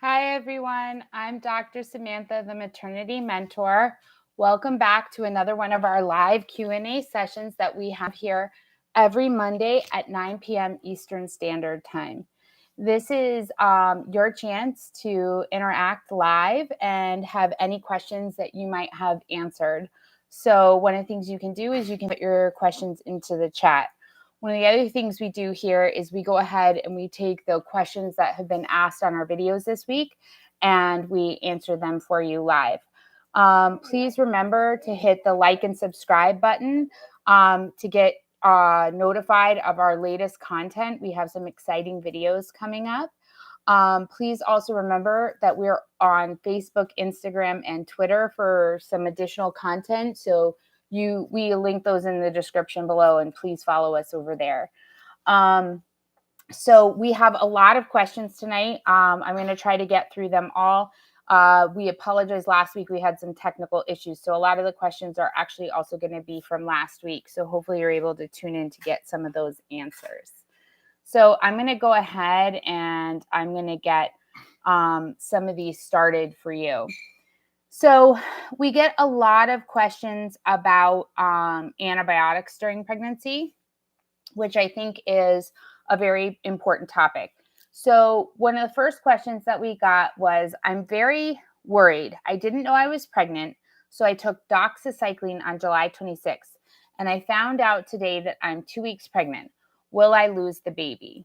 Hi, everyone. I'm Dr. Samantha, the Maternity Mentor. Welcome back to another one of our live Q&A sessions that we have here every Monday at 9 p.m. Eastern Standard Time. This is your chance to interact live and have any questions that you might have answered. So one of the things you can do is you can put your questions into the chat. One of the other things we do here is we go ahead and we take the questions that have been asked on our videos this week and we answer them for you live. Please remember to hit the like and subscribe button to get notified of our latest content. We have some exciting videos coming up. Please also remember that we're on Facebook, Instagram, and Twitter for some additional content. So we link those in the description below, and please follow us over there. So we have a lot of questions tonight. I'm going to try to get through them all. We apologize. Last week we had some technical issues, so a lot of the questions are actually also going to be from last week. So hopefully you're able to tune in to get some of those answers. So I'm going to go ahead and I'm going to get some of these started for you. So we get a lot of questions about antibiotics during pregnancy, which I think is a very important topic. So one of the first questions that we got was, I'm very worried. I didn't know I was pregnant, so I took doxycycline on July 26th, and I found out today that I'm 2 weeks pregnant. Will I lose the baby?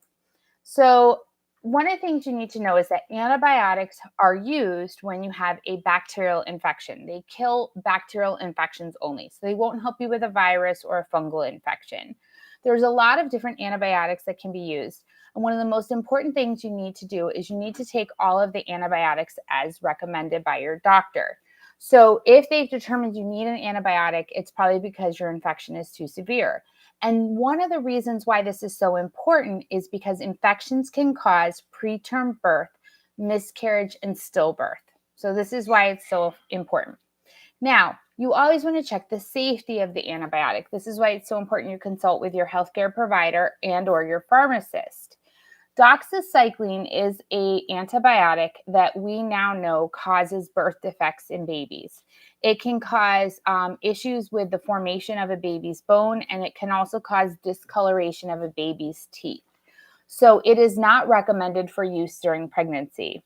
So one of the things you need to know is that antibiotics are used when you have a bacterial infection. They kill bacterial infections only. So they won't help you with a virus or a fungal infection. There's a lot of different antibiotics that can be used. And one of the most important things you need to do is you need to take all of the antibiotics as recommended by your doctor. So if they've determined you need an antibiotic, it's probably because your infection is too severe. And one of the reasons why this is so important is because infections can cause preterm birth, miscarriage, and stillbirth. So this is why it's so important. Now, you always want to check the safety of the antibiotic. This is why it's so important you consult with your healthcare provider and or your pharmacist. Doxycycline is an antibiotic that we now know causes birth defects in babies. It can cause issues with the formation of a baby's bone, and it can also cause discoloration of a baby's teeth. So it is not recommended for use during pregnancy.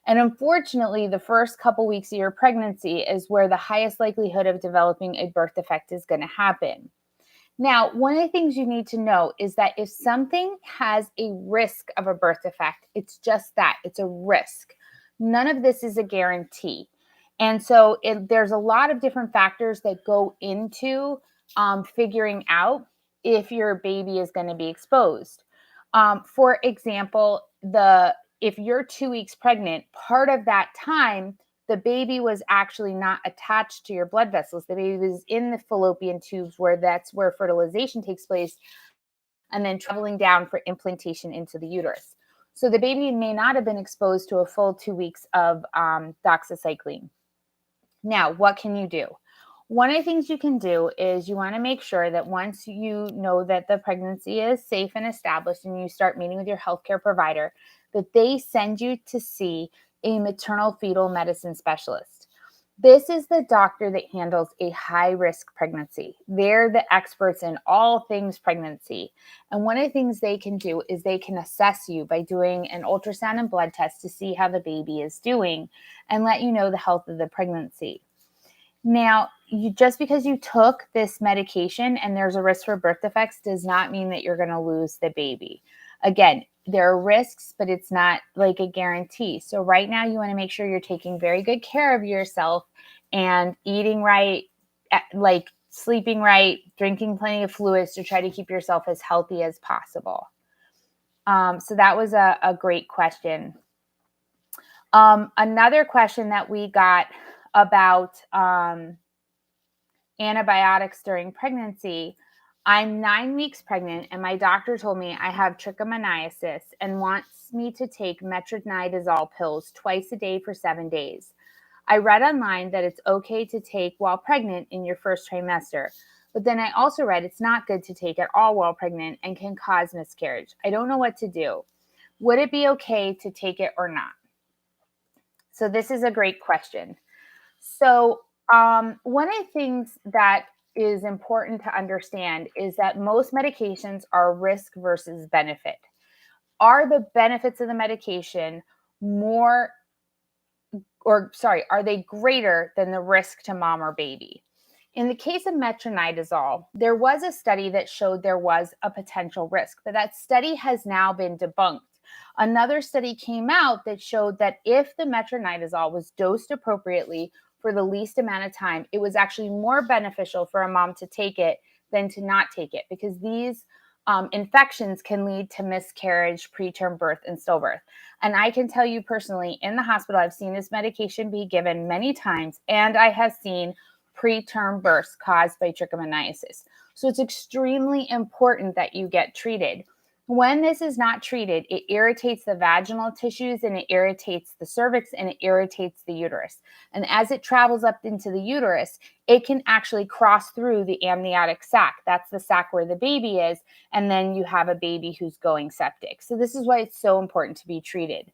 And unfortunately, the first couple weeks of your pregnancy is where the highest likelihood of developing a birth defect is going to happen. Now, one of the things you need to know is that if something has a risk of a birth defect, it's just that, it's a risk. None of this is a guarantee. And so there's a lot of different factors that go into figuring out if your baby is going to be exposed. For example, if you're 2 weeks pregnant, part of that time, the baby was actually not attached to your blood vessels. The baby was in the fallopian tubes that's where fertilization takes place, and then traveling down for implantation into the uterus. So the baby may not have been exposed to a full 2 weeks of doxycycline. Now, what can you do? One of the things you can do is you want to make sure that once you know that the pregnancy is safe and established and you start meeting with your healthcare provider, that they send you to see a maternal fetal medicine specialist. This is the doctor that handles a high-risk pregnancy. They're the experts in all things pregnancy. And one of the things they can do is they can assess you by doing an ultrasound and blood test to see how the baby is doing and let you know the health of the pregnancy. Now, just because you took this medication and there's a risk for birth defects does not mean that you're going to lose the baby. Again, there are risks, but it's not like a guarantee. So right now you want to make sure you're taking very good care of yourself and eating right, like sleeping right, drinking plenty of fluids to try to keep yourself as healthy as possible. So that was a great question. Another question that we got about antibiotics during pregnancy. I'm 9 weeks pregnant and my doctor told me I have trichomoniasis and wants me to take metronidazole pills twice a day for 7 days. I read online that it's okay to take while pregnant in your first trimester, but then I also read it's not good to take at all while pregnant and can cause miscarriage. I don't know what to do. Would it be okay to take it or not? So this is a great question. So one of the things that is important to understand is that most medications are risk versus benefit. Are the benefits of the medication more, or sorry, are they greater than the risk to mom or baby? In the case of metronidazole, there was a study that showed there was a potential risk, but that study has now been debunked. Another study came out that showed that if the metronidazole was dosed appropriately for the least amount of time, it was actually more beneficial for a mom to take it than to not take it, because these infections can lead to miscarriage, preterm birth, and stillbirth. And I can tell you personally, in the hospital, I've seen this medication be given many times, and I have seen preterm births caused by trichomoniasis. So it's extremely important that you get treated. When this is not treated, it irritates the vaginal tissues, and it irritates the cervix, and it irritates the uterus. And as it travels up into the uterus, it can actually cross through the amniotic sac. That's the sac where the baby is. And then you have a baby who's going septic. So this is why it's so important to be treated.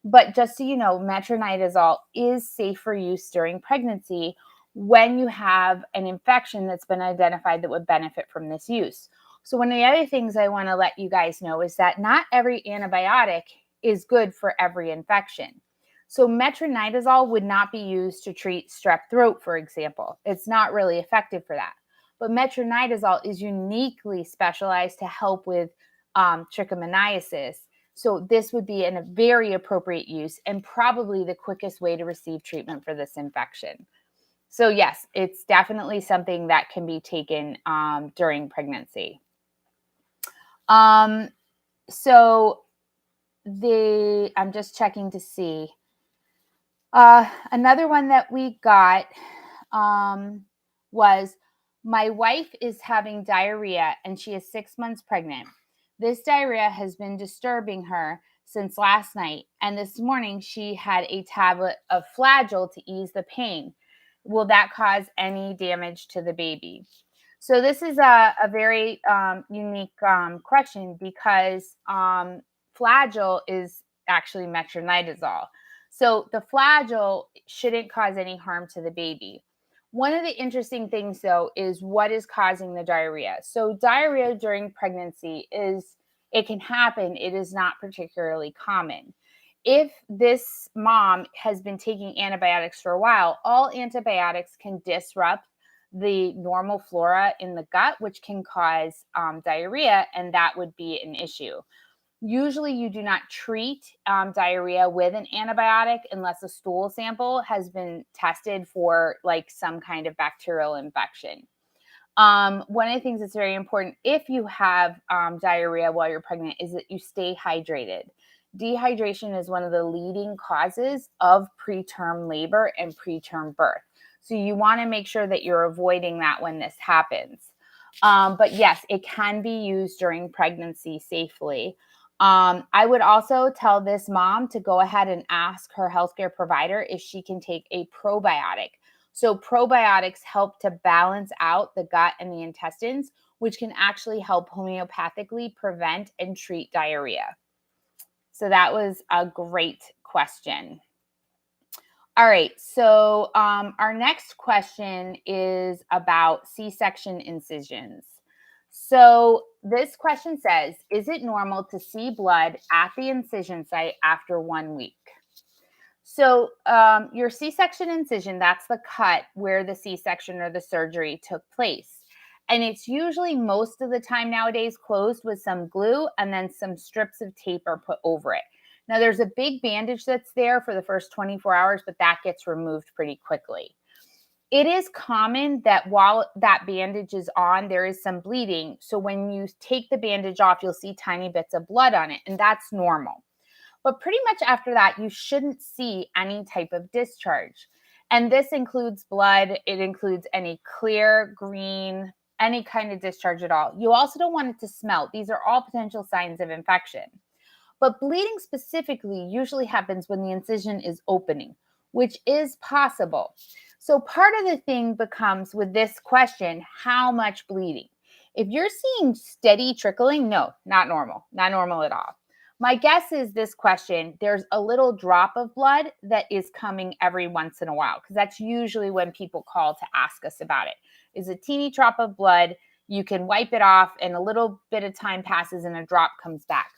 But just so you know, metronidazole is safe for use during pregnancy when you have an infection that's been identified that would benefit from this use. So one of the other things I want to let you guys know is that not every antibiotic is good for every infection. So metronidazole would not be used to treat strep throat, for example. It's not really effective for that. But metronidazole is uniquely specialized to help with trichomoniasis. So this would be a very appropriate use and probably the quickest way to receive treatment for this infection. So yes, it's definitely something that can be taken during pregnancy. So I'm just checking to see. Another one that we got was, my wife is having diarrhea and she is 6 months pregnant. This diarrhea has been disturbing her since last night, and this morning she had a tablet of Flagyl to ease the pain. Will that cause any damage to the baby? So this is a very unique question, because Flagyl is actually metronidazole. So the Flagyl shouldn't cause any harm to the baby. One of the interesting things, though, is what is causing the diarrhea. So diarrhea during pregnancy it can happen. It is not particularly common. If this mom has been taking antibiotics for a while, all antibiotics can disrupt the normal flora in the gut, which can cause diarrhea, and that would be an issue. Usually you do not treat diarrhea with an antibiotic unless a stool sample has been tested for like some kind of bacterial infection. One of the things that's very important if you have diarrhea while you're pregnant is that you stay hydrated. Dehydration is one of the leading causes of preterm labor and preterm birth. So you want to make sure that you're avoiding that when this happens. But yes, it can be used during pregnancy safely. I would also tell this mom to go ahead and ask her healthcare provider if she can take a probiotic. So probiotics help to balance out the gut and the intestines, which can actually help homeopathically prevent and treat diarrhea. So that was a great question. All right, so our next question is about C-section incisions. So this question says, is it normal to see blood at the incision site after 1 week? So your C-section incision, that's the cut where the C-section or the surgery took place. And it's usually most of the time nowadays closed with some glue, and then some strips of tape are put over it. Now, there's a big bandage that's there for the first 24 hours, but that gets removed pretty quickly. It is common that while that bandage is on, there is some bleeding. So when you take the bandage off, you'll see tiny bits of blood on it, and that's normal. But pretty much after that, you shouldn't see any type of discharge. And this includes blood. It includes any clear, green, any kind of discharge at all. You also don't want it to smell. These are all potential signs of infection. But bleeding specifically usually happens when the incision is opening, which is possible. So part of the thing becomes with this question, how much bleeding? If you're seeing steady trickling, no, not normal at all. My guess is this question, there's a little drop of blood that is coming every once in a while, because that's usually when people call to ask us about it. Is a teeny drop of blood, you can wipe it off and a little bit of time passes and a drop comes back.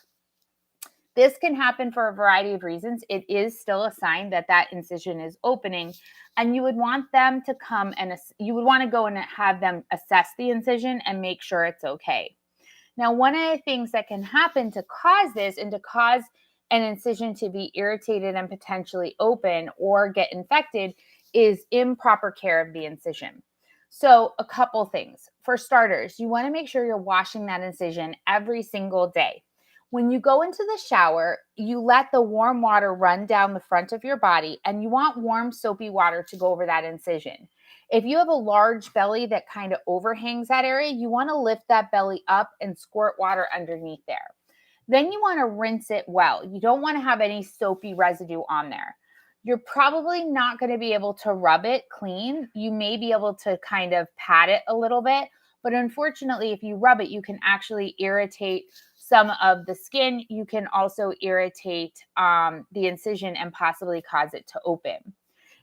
This can happen for a variety of reasons. It is still a sign that that incision is opening, and you would want them to come and you would want to go and have them assess the incision and make sure it's okay. Now, one of the things that can happen to cause this and to cause an incision to be irritated and potentially open or get infected is improper care of the incision. So, a couple things. For starters, you want to make sure you're washing that incision every single day. When you go into the shower, you let the warm water run down the front of your body, and you want warm, soapy water to go over that incision. If you have a large belly that kind of overhangs that area, you want to lift that belly up and squirt water underneath there. Then you want to rinse it well. You don't want to have any soapy residue on there. You're probably not going to be able to rub it clean. You may be able to kind of pat it a little bit, but unfortunately, if you rub it, you can actually irritate some of the skin. You can also irritate the incision and possibly cause it to open.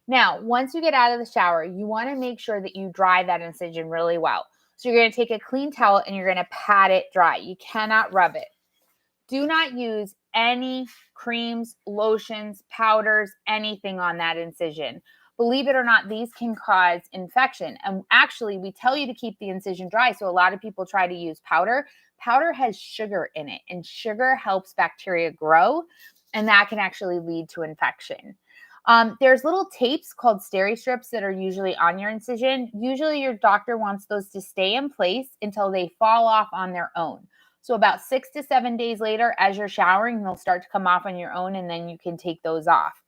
Now, once you get out of the shower, you want to make sure that you dry that incision really well. So you're going to take a clean towel and you're going to pat it dry. You cannot rub it. Do not use any creams, lotions, powders, anything on that incision. Believe it or not, these can cause infection. And actually, we tell you to keep the incision dry. So a lot of people try to use powder. Powder has sugar in it, and sugar helps bacteria grow, and that can actually lead to infection. There's little tapes called steri-strips that are usually on your incision. Usually your doctor wants those to stay in place until they fall off on their own. So about 6 to 7 days later, as you're showering, they'll start to come off on your own, and then you can take those off.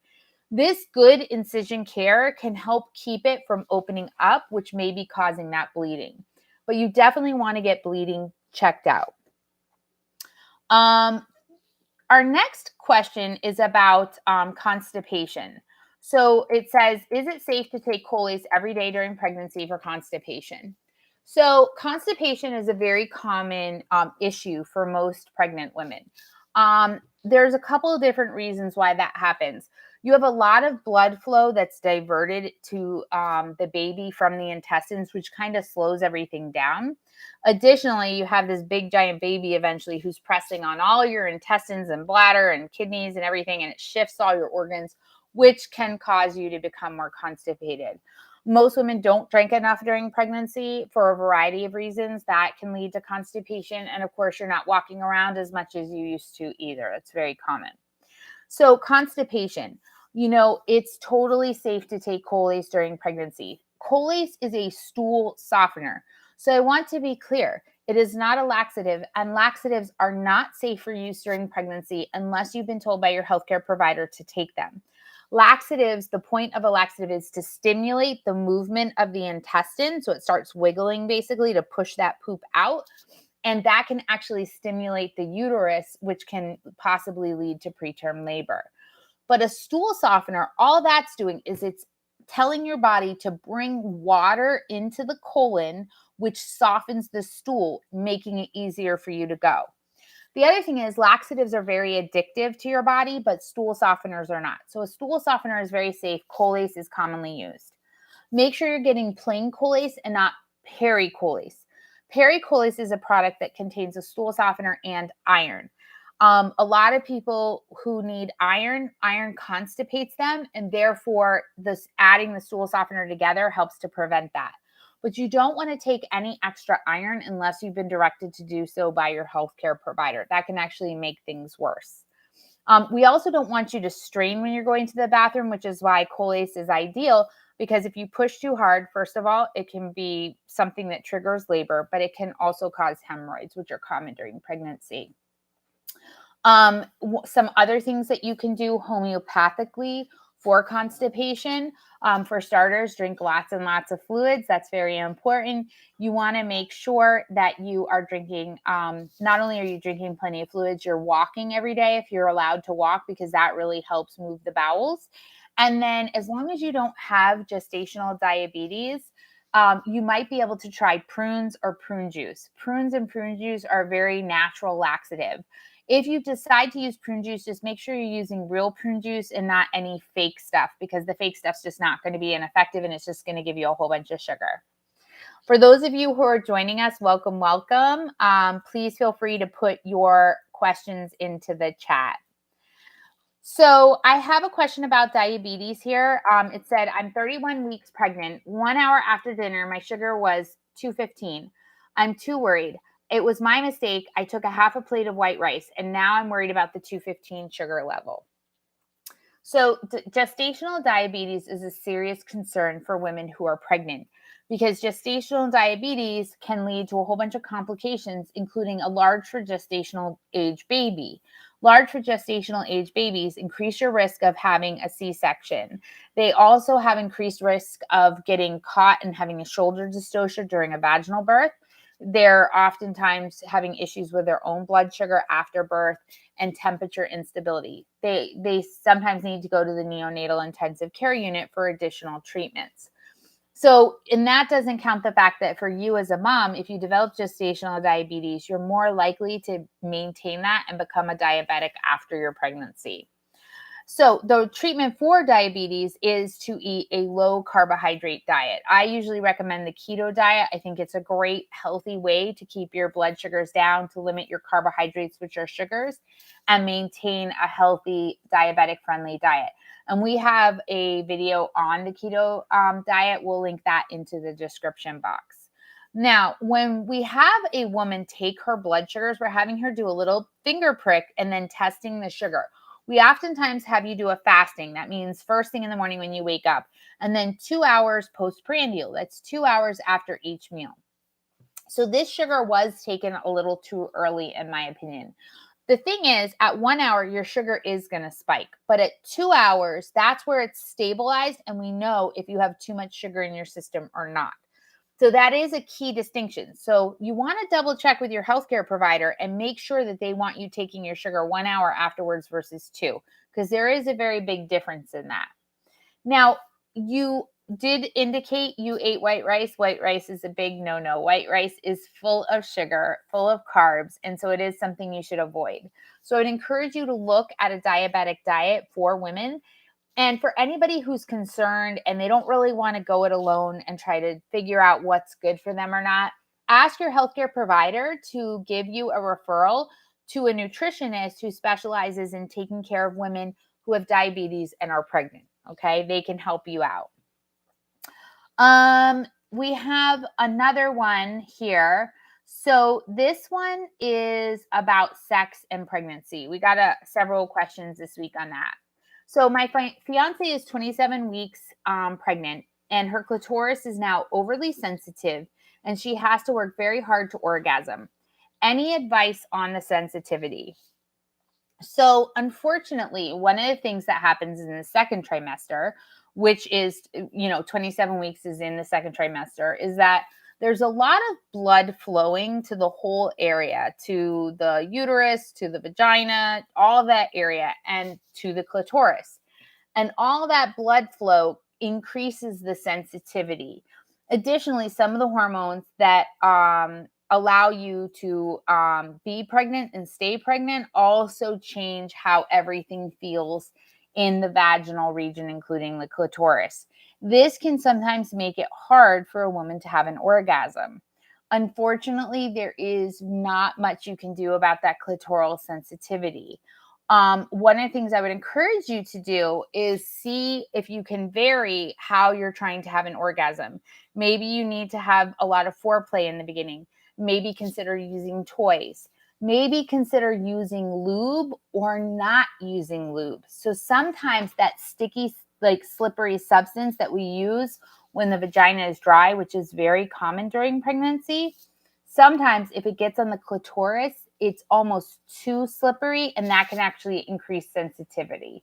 This good incision care can help keep it from opening up, which may be causing that bleeding. But you definitely want to get bleeding checked out. Our next question is about constipation. So it says, is it safe to take Colace every day during pregnancy for constipation? So constipation is a very common issue for most pregnant women. There's a couple of different reasons why that happens. You have a lot of blood flow that's diverted to the baby from the intestines, which kind of slows everything down. Additionally, you have this big giant baby eventually who's pressing on all your intestines and bladder and kidneys and everything, and it shifts all your organs, which can cause you to become more constipated. Most women don't drink enough during pregnancy for a variety of reasons. That can lead to constipation. And of course, you're not walking around as much as you used to either. It's very common. So constipation, it's totally safe to take Colace during pregnancy. Colace is a stool softener. So I want to be clear. It is not a laxative, and laxatives are not safe for use during pregnancy unless you've been told by your healthcare provider to take them. Laxatives, the point of a laxative is to stimulate the movement of the intestine. So it starts wiggling basically to push that poop out. And that can actually stimulate the uterus, which can possibly lead to preterm labor. But a stool softener, all that's doing is it's telling your body to bring water into the colon, which softens the stool, making it easier for you to go. The other thing is laxatives are very addictive to your body, but stool softeners are not. So a stool softener is very safe. Colace is commonly used. Make sure you're getting plain Colace and not Peri-Colace. Peri-Colace is a product that contains a stool softener and iron. A lot of people who need iron constipates them, and therefore adding the stool softener together helps to prevent that. But you don't want to take any extra iron unless you've been directed to do so by your healthcare provider. That can actually make things worse. We also don't want you to strain when you're going to the bathroom, which is why Colace is ideal, because if you push too hard, first of all, it can be something that triggers labor, but it can also cause hemorrhoids, which are common during pregnancy. Some other things that you can do homeopathically for constipation. For starters, drink lots and lots of fluids. That's very important. You want to make sure that you are drinking, not only are you drinking plenty of fluids, you're walking every day if you're allowed to walk, because that really helps move the bowels. And then as long as you don't have gestational diabetes, you might be able to try prunes or prune juice. Prunes and prune juice are a very natural laxative. If you decide to use prune juice, just make sure you're using real prune juice and not any fake stuff, because the fake stuff's just not going to be ineffective and it's just going to give you a whole bunch of sugar. For those of you who are joining us, welcome, welcome. Please feel free to put your questions into the chat. So I have a question about diabetes here. It said, I'm 31 weeks pregnant. 1 hour after dinner, my sugar was 215. I'm too worried. It was my mistake. I took a half a plate of white rice, and now I'm worried about the 215 sugar level. So gestational diabetes is a serious concern for women who are pregnant, because gestational diabetes can lead to a whole bunch of complications, including a large for gestational age baby. Large for gestational age babies increase your risk of having a C-section. They also have increased risk of getting caught and having a shoulder dystocia during a vaginal birth. They're oftentimes having issues with their own blood sugar after birth and temperature instability. They sometimes need to go to the neonatal intensive care unit for additional treatments. So, and that doesn't count the fact that for you as a mom, if you develop gestational diabetes, you're more likely to maintain that and become a diabetic after your pregnancy. So the treatment for diabetes is to eat a low carbohydrate diet. I usually recommend the keto diet. I think it's a great healthy way to keep your blood sugars down, to limit your carbohydrates, which are sugars, and maintain a healthy diabetic friendly diet. And we have a video on the keto diet. We'll link that into the description box. Now, when we have a woman take her blood sugars, we're having her do a little finger prick and then testing the sugar. We oftentimes have you do a fasting. That means first thing in the morning when you wake up, and then 2 hours postprandial. That's 2 hours after each meal. So this sugar was taken a little too early, in my opinion. The thing is, at 1 hour, your sugar is going to spike. But at 2 hours, that's where it's stabilized, and we know if you have too much sugar in your system or not. So that is a key distinction. So you want to double check with your healthcare provider and make sure that they want you taking your sugar 1 hour afterwards versus 2, because there is a very big difference in that. Now, you did indicate you ate white rice. White rice is a big no-no. White rice is full of sugar, full of carbs, and so it is something you should avoid. So I'd encourage you to look at a diabetic diet for women. And for anybody who's concerned and they don't really want to go it alone and try to figure out what's good for them or not, ask your healthcare provider to give you a referral to a nutritionist who specializes in taking care of women who have diabetes and are pregnant. Okay, they can help you out. We have another one here. So this one is about sex and pregnancy. We got several questions this week on that. So my fiance is 27 weeks pregnant, and her clitoris is now overly sensitive, and she has to work very hard to orgasm. Any advice on the sensitivity? So unfortunately, one of the things that happens in the second trimester, which is, 27 weeks is in the second trimester, is that there's a lot of blood flowing to the whole area, to the uterus, to the vagina, all that area, and to the clitoris. And all that blood flow increases the sensitivity. Additionally, some of the hormones that allow you to be pregnant and stay pregnant also change how everything feels in the vaginal region, including the clitoris. This can sometimes make it hard for a woman to have an orgasm. Unfortunately, there is not much you can do about that clitoral sensitivity. One of the things I would encourage you to do is see if you can vary how you're trying to have an orgasm. Maybe you need to have a lot of foreplay in the beginning. Maybe consider using toys. Maybe consider using lube or not using lube. So sometimes that sticky, slippery substance that we use when the vagina is dry, which is very common during pregnancy, sometimes if it gets on the clitoris, it's almost too slippery, and that can actually increase sensitivity.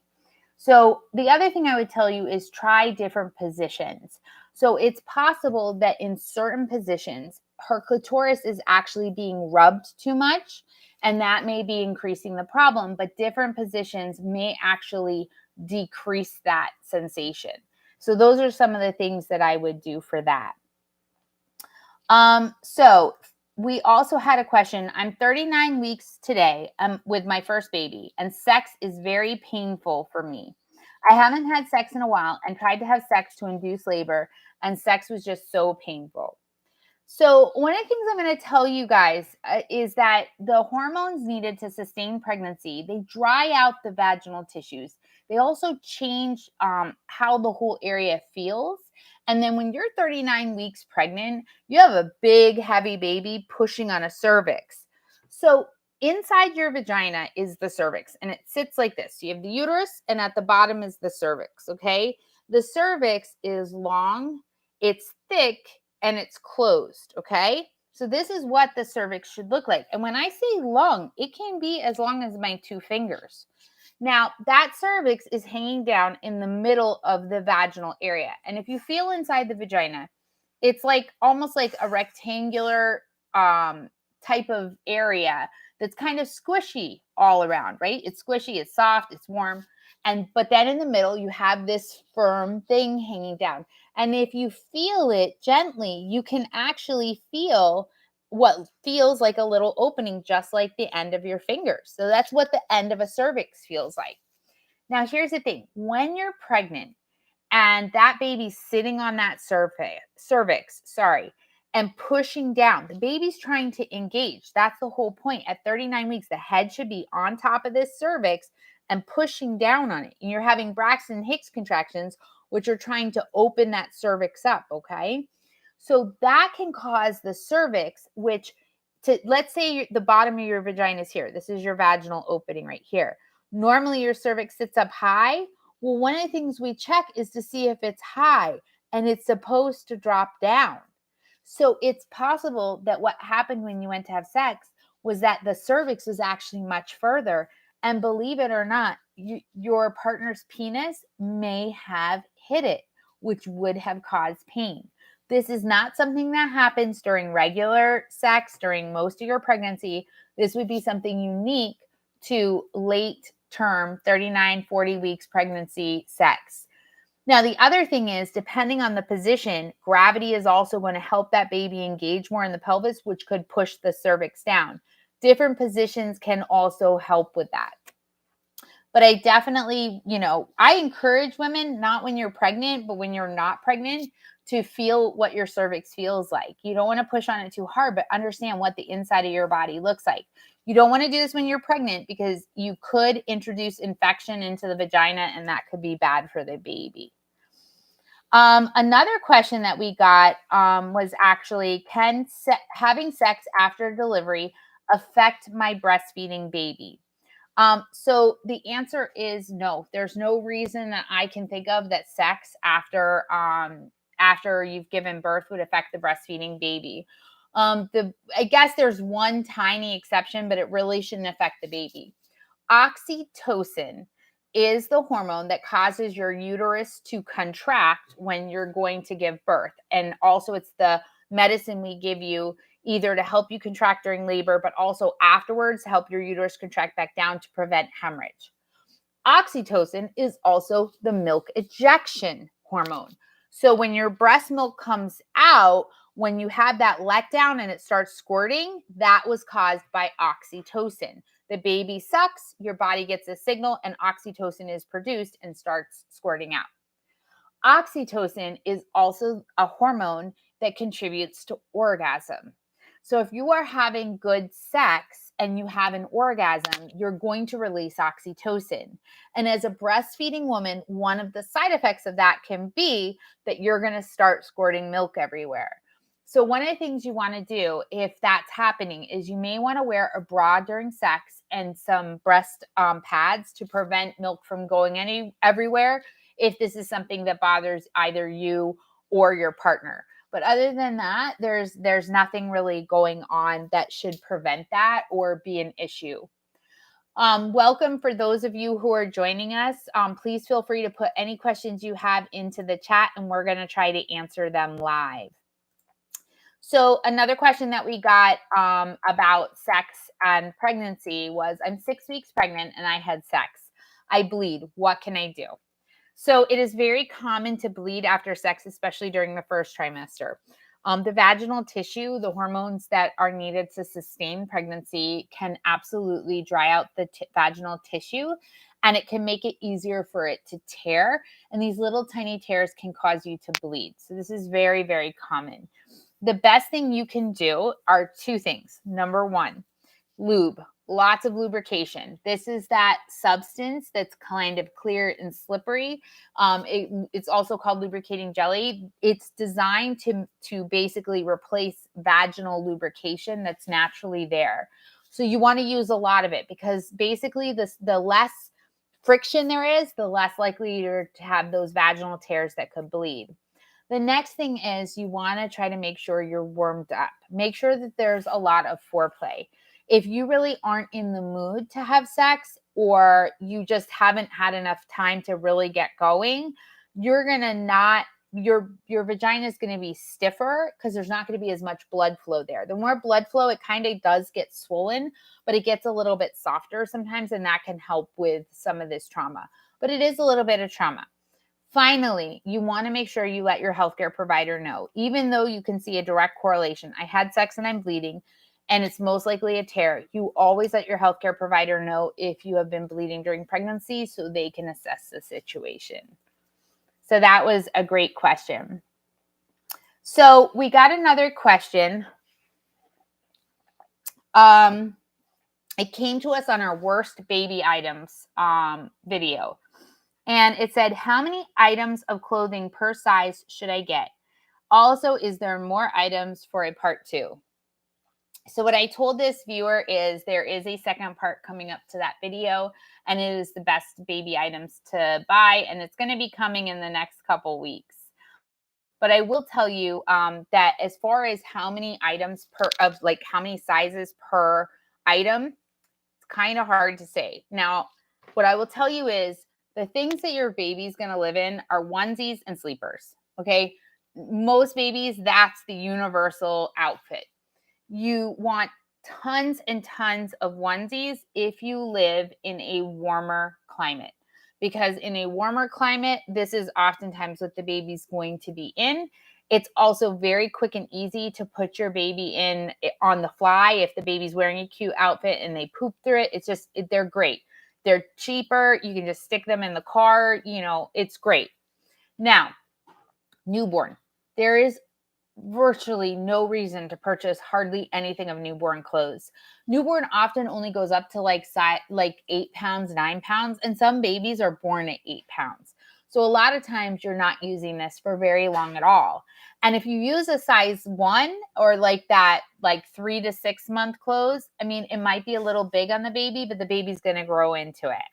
So the other thing I would tell you is try different positions. So it's possible that in certain positions, her clitoris is actually being rubbed too much, and that may be increasing the problem, but different positions may actually decrease that sensation. So those are some of the things that I would do for that. So We also had a question. I'm 39 weeks today with my first baby, and sex is very painful for me. I haven't had sex in a while and tried to have sex to induce labor, and sex was just so painful. So, one of the things I'm going to tell you guys is that the hormones needed to sustain pregnancy, they dry out the vaginal tissues. They also change how the whole area feels. And then when you're 39 weeks pregnant, you have a big, heavy baby pushing on a cervix. So, inside your vagina is the cervix, and it sits like this. You have the uterus, and at the bottom is the cervix, okay? The cervix is long, it's thick, and it's closed, okay? So this is what the cervix should look like. And when I say long, it can be as long as my 2 fingers. Now, that cervix is hanging down in the middle of the vaginal area. And if you feel inside the vagina, it's like almost like a rectangular type of area that's kind of squishy all around, right? It's squishy, it's soft, it's warm. But then in the middle, you have this firm thing hanging down. And if you feel it gently, you can actually feel what feels like a little opening, just like the end of your fingers. So that's what the end of a cervix feels like. Now, here's the thing. When you're pregnant and that baby's sitting on that cervix, and pushing down, the baby's trying to engage. That's the whole point. At 39 weeks, the head should be on top of this cervix and pushing down on it. And you're having Braxton Hicks contractions, which are trying to open that cervix up, okay? So that can cause the cervix, let's say the bottom of your vagina is here. This is your vaginal opening right here. Normally your cervix sits up high. Well, one of the things we check is to see if it's high, and it's supposed to drop down. So it's possible that what happened when you went to have sex was that the cervix was actually much further. And believe it or not, your partner's penis may have hit it, which would have caused pain. This is not something that happens during regular sex, during most of your pregnancy. This would be something unique to late term, 39, 40 weeks pregnancy sex. Now, the other thing is, depending on the position, gravity is also going to help that baby engage more in the pelvis, which could push the cervix down. Different positions can also help with that. But I definitely, I encourage women, not when you're pregnant, but when you're not pregnant, to feel what your cervix feels like. You don't want to push on it too hard, but understand what the inside of your body looks like. You don't want to do this when you're pregnant because you could introduce infection into the vagina, and that could be bad for the baby. Another question that we got was actually, can having sex after delivery affect my breastfeeding baby? So the answer is no. There's no reason that I can think of that sex after you've given birth would affect the breastfeeding baby. I guess there's one tiny exception, but it really shouldn't affect the baby. Oxytocin is the hormone that causes your uterus to contract when you're going to give birth. And also it's the medicine we give you either to help you contract during labor, but also afterwards to help your uterus contract back down to prevent hemorrhage. Oxytocin is also the milk ejection hormone. So when your breast milk comes out, when you have that letdown and it starts squirting, that was caused by oxytocin. The baby sucks, your body gets a signal, and oxytocin is produced and starts squirting out. Oxytocin is also a hormone that contributes to orgasm. So if you are having good sex and you have an orgasm, you're going to release oxytocin. And as a breastfeeding woman, one of the side effects of that can be that you're going to start squirting milk everywhere. So one of the things you want to do if that's happening is you may want to wear a bra during sex and some breast pads to prevent milk from going everywhere if this is something that bothers either you or your partner. But other than that, there's nothing really going on that should prevent that or be an issue. Welcome for those of you who are joining us. Please feel free to put any questions you have into the chat, and we're going to try to answer them live. So another question that we got about sex and pregnancy was, I'm 6 weeks pregnant and I had sex. I bleed. What can I do? So it is very common to bleed after sex, especially during the first trimester. The vaginal tissue, the hormones that are needed to sustain pregnancy, can absolutely dry out the vaginal tissue, and it can make it easier for it to tear. And these little tiny tears can cause you to bleed. So this is very, very common. The best thing you can do are two things. Number one, lube. Lots of lubrication. This is that substance that's kind of clear and slippery. It's also called lubricating jelly. It's designed to basically replace vaginal lubrication that's naturally there. So you want to use a lot of it, because basically the less friction there is, the less likely you're to have those vaginal tears that could bleed. The next thing is you want to try to make sure you're warmed up. Make sure that there's a lot of foreplay. If you really aren't in the mood to have sex, or you just haven't had enough time to really get going, you're going to not, your vagina is going to be stiffer because there's not going to be as much blood flow there. The more blood flow, it kind of does get swollen, but it gets a little bit softer sometimes, and that can help with some of this trauma. But it is a little bit of trauma. Finally, you want to make sure you let your healthcare provider know, even though you can see a direct correlation. I had sex and I'm bleeding, and it's most likely a tear. You always let your healthcare provider know if you have been bleeding during pregnancy so they can assess the situation. So that was a great question. So we got another question. It came to us on our worst baby items video. And it said, how many items of clothing per size should I get? Also, is there more items for a part 2? So what I told this viewer is there is a second part coming up to that video, and it is the best baby items to buy, and it's going to be coming in the next couple weeks. But I will tell you that as far as how many items how many sizes per item, it's kind of hard to say. Now, what I will tell you is the things that your baby's going to live in are onesies and sleepers. Okay. Most babies, that's the universal outfit. You want tons and tons of onesies if you live in a warmer climate, because in a warmer climate, this is oftentimes what the baby's going to be in. It's also very quick and easy to put your baby in on the fly. If the baby's wearing a cute outfit and they poop through it, they're great. They're cheaper. You can just stick them in the car. It's great. Now, newborn. There is virtually no reason to purchase hardly anything of newborn clothes. Newborn often only goes up to like 8 pounds, 9 pounds, and some babies are born at 8 pounds. So a lot of times you're not using this for very long at all. And if you use a size 1 or like 3 to 6 month clothes, I mean, it might be a little big on the baby, but the baby's going to grow into it.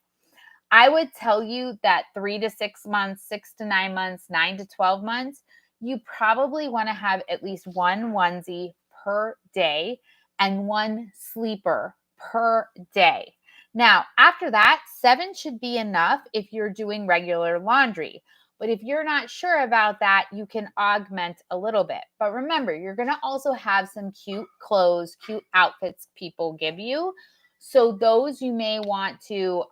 I would tell you that 3 to 6 months, 6 to 9 months, 9 to 12 months, you probably want to have at least one onesie per day and one sleeper per day. Now, after that, 7 should be enough if you're doing regular laundry. But if you're not sure about that, you can augment a little bit. But remember, you're going to also have some cute clothes, cute outfits people give you. So those you may want to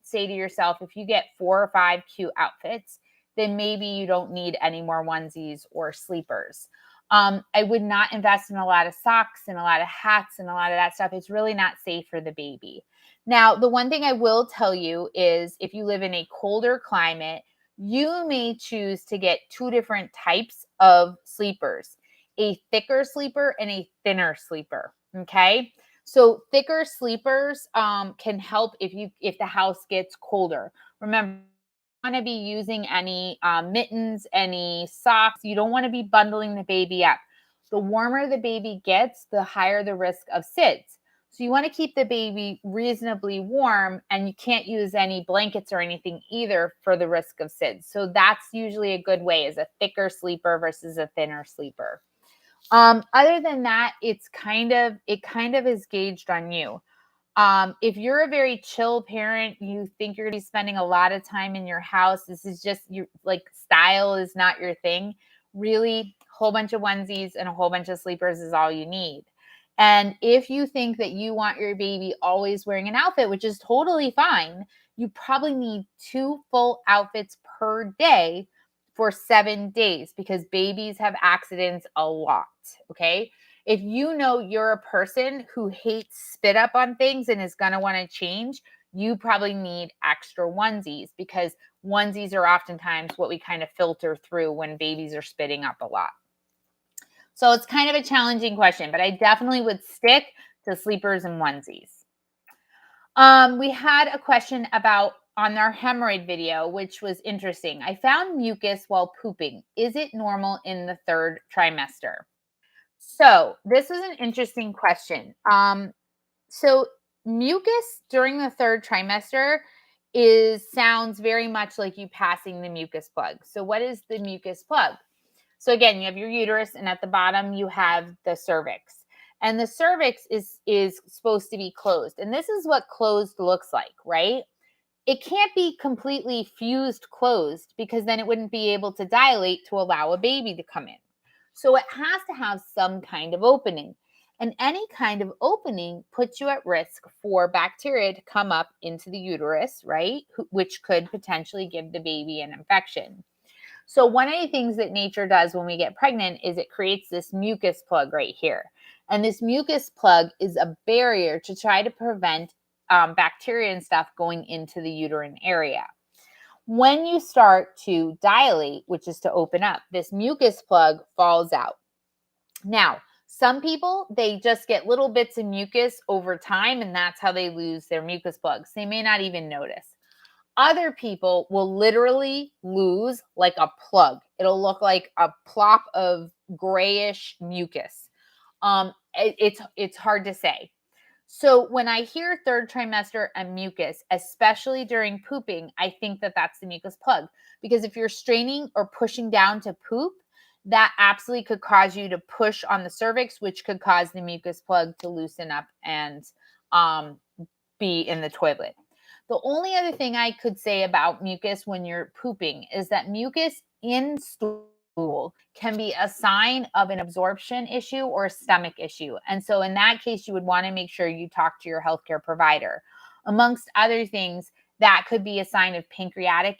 say to yourself, if you get 4 or 5 cute outfits, then maybe you don't need any more onesies or sleepers. I would not invest in a lot of socks and a lot of hats and a lot of that stuff. It's really not safe for the baby. Now, the one thing I will tell you is if you live in a colder climate, you may choose to get 2 different types of sleepers, a thicker sleeper and a thinner sleeper. Okay. So thicker sleepers can help if the house gets colder. Remember, want to be using any mittens, any socks. You don't want to be bundling the baby up. The warmer the baby gets, the higher the risk of SIDS. So you want to keep the baby reasonably warm, and you can't use any blankets or anything either for the risk of SIDS. So that's usually a good way, is a thicker sleeper versus a thinner sleeper. Other than that, it kind of is gauged on you. If you're a very chill parent, you think you're going to be spending a lot of time in your house, this is just style is not your thing. Really, a whole bunch of onesies and a whole bunch of sleepers is all you need. And if you think that you want your baby always wearing an outfit, which is totally fine, you probably need 2 full outfits per day for 7 days because babies have accidents a lot, okay? If you know you're a person who hates spit up on things and is going to want to change, you probably need extra onesies because onesies are oftentimes what we kind of filter through when babies are spitting up a lot. So it's kind of a challenging question, but I definitely would stick to sleepers and onesies. We had a question about on our hemorrhoid video, which was interesting. I found mucus while pooping. Is it normal in the 3rd trimester? So this was an interesting question. So mucus during the 3rd trimester sounds very much like you passing the mucus plug. So what is the mucus plug? So again, you have your uterus, and at the bottom you have the cervix. And the cervix is supposed to be closed. And this is what closed looks like, right? It can't be completely fused closed because then it wouldn't be able to dilate to allow a baby to come in. So it has to have some kind of opening. And any kind of opening puts you at risk for bacteria to come up into the uterus, right? Which could potentially give the baby an infection. So one of the things that nature does when we get pregnant is it creates this mucus plug right here. And this mucus plug is a barrier to try to prevent bacteria and stuff going into the uterine area. When you start to dilate, which is to open up, this mucus plug falls out. Now, some people, they just get little bits of mucus over time, and that's how they lose their mucus plugs. They may not even notice. Other people will literally lose like a plug. It'll look like a plop of grayish mucus. It's hard to say. So when I hear 3rd trimester and mucus, especially during pooping, I think that that's the mucus plug. Because if you're straining or pushing down to poop, that absolutely could cause you to push on the cervix, which could cause the mucus plug to loosen up and be in the toilet. The only other thing I could say about mucus when you're pooping is that mucus in stool can be a sign of an absorption issue or a stomach issue. And so in that case, you would want to make sure you talk to your healthcare provider. Amongst other things, that could be a sign of pancreatic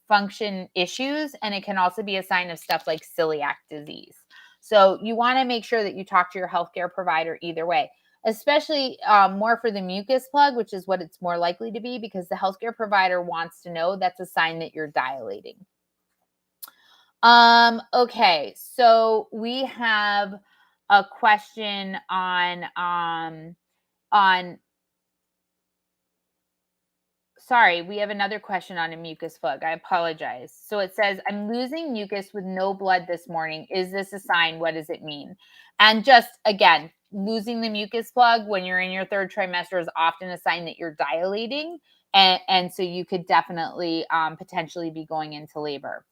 function issues, and it can also be a sign of stuff like celiac disease. So you want to make sure that you talk to your healthcare provider either way, especially more for the mucus plug, which is what it's more likely to be because the healthcare provider wants to know that's a sign that you're dilating. Okay, so we have a question sorry, we have another question on a mucus plug. I apologize. So it says, I'm losing mucus with no blood this morning. Is this a sign? What does it mean? And just again, losing the mucus plug when you're in your 3rd trimester is often a sign that you're dilating. And so you could definitely potentially be going into labor.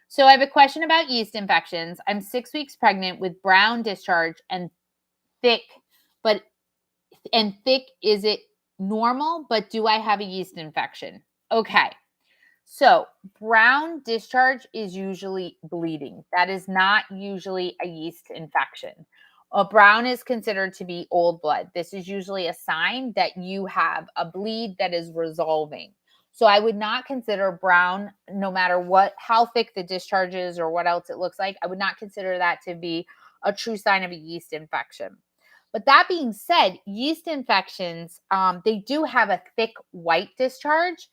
So I have a question about yeast infections. I'm 6 weeks pregnant with brown discharge and thick, is it normal, but do I have a yeast infection? Okay. So brown discharge is usually bleeding. That is not usually a yeast infection. Brown is considered to be old blood. This is usually a sign that you have a bleed that is resolving. So I would not consider brown, no matter how thick the discharge is or what else it looks like, I would not consider that to be a true sign of a yeast infection. But that being said, yeast infections, they do have a thick white discharge,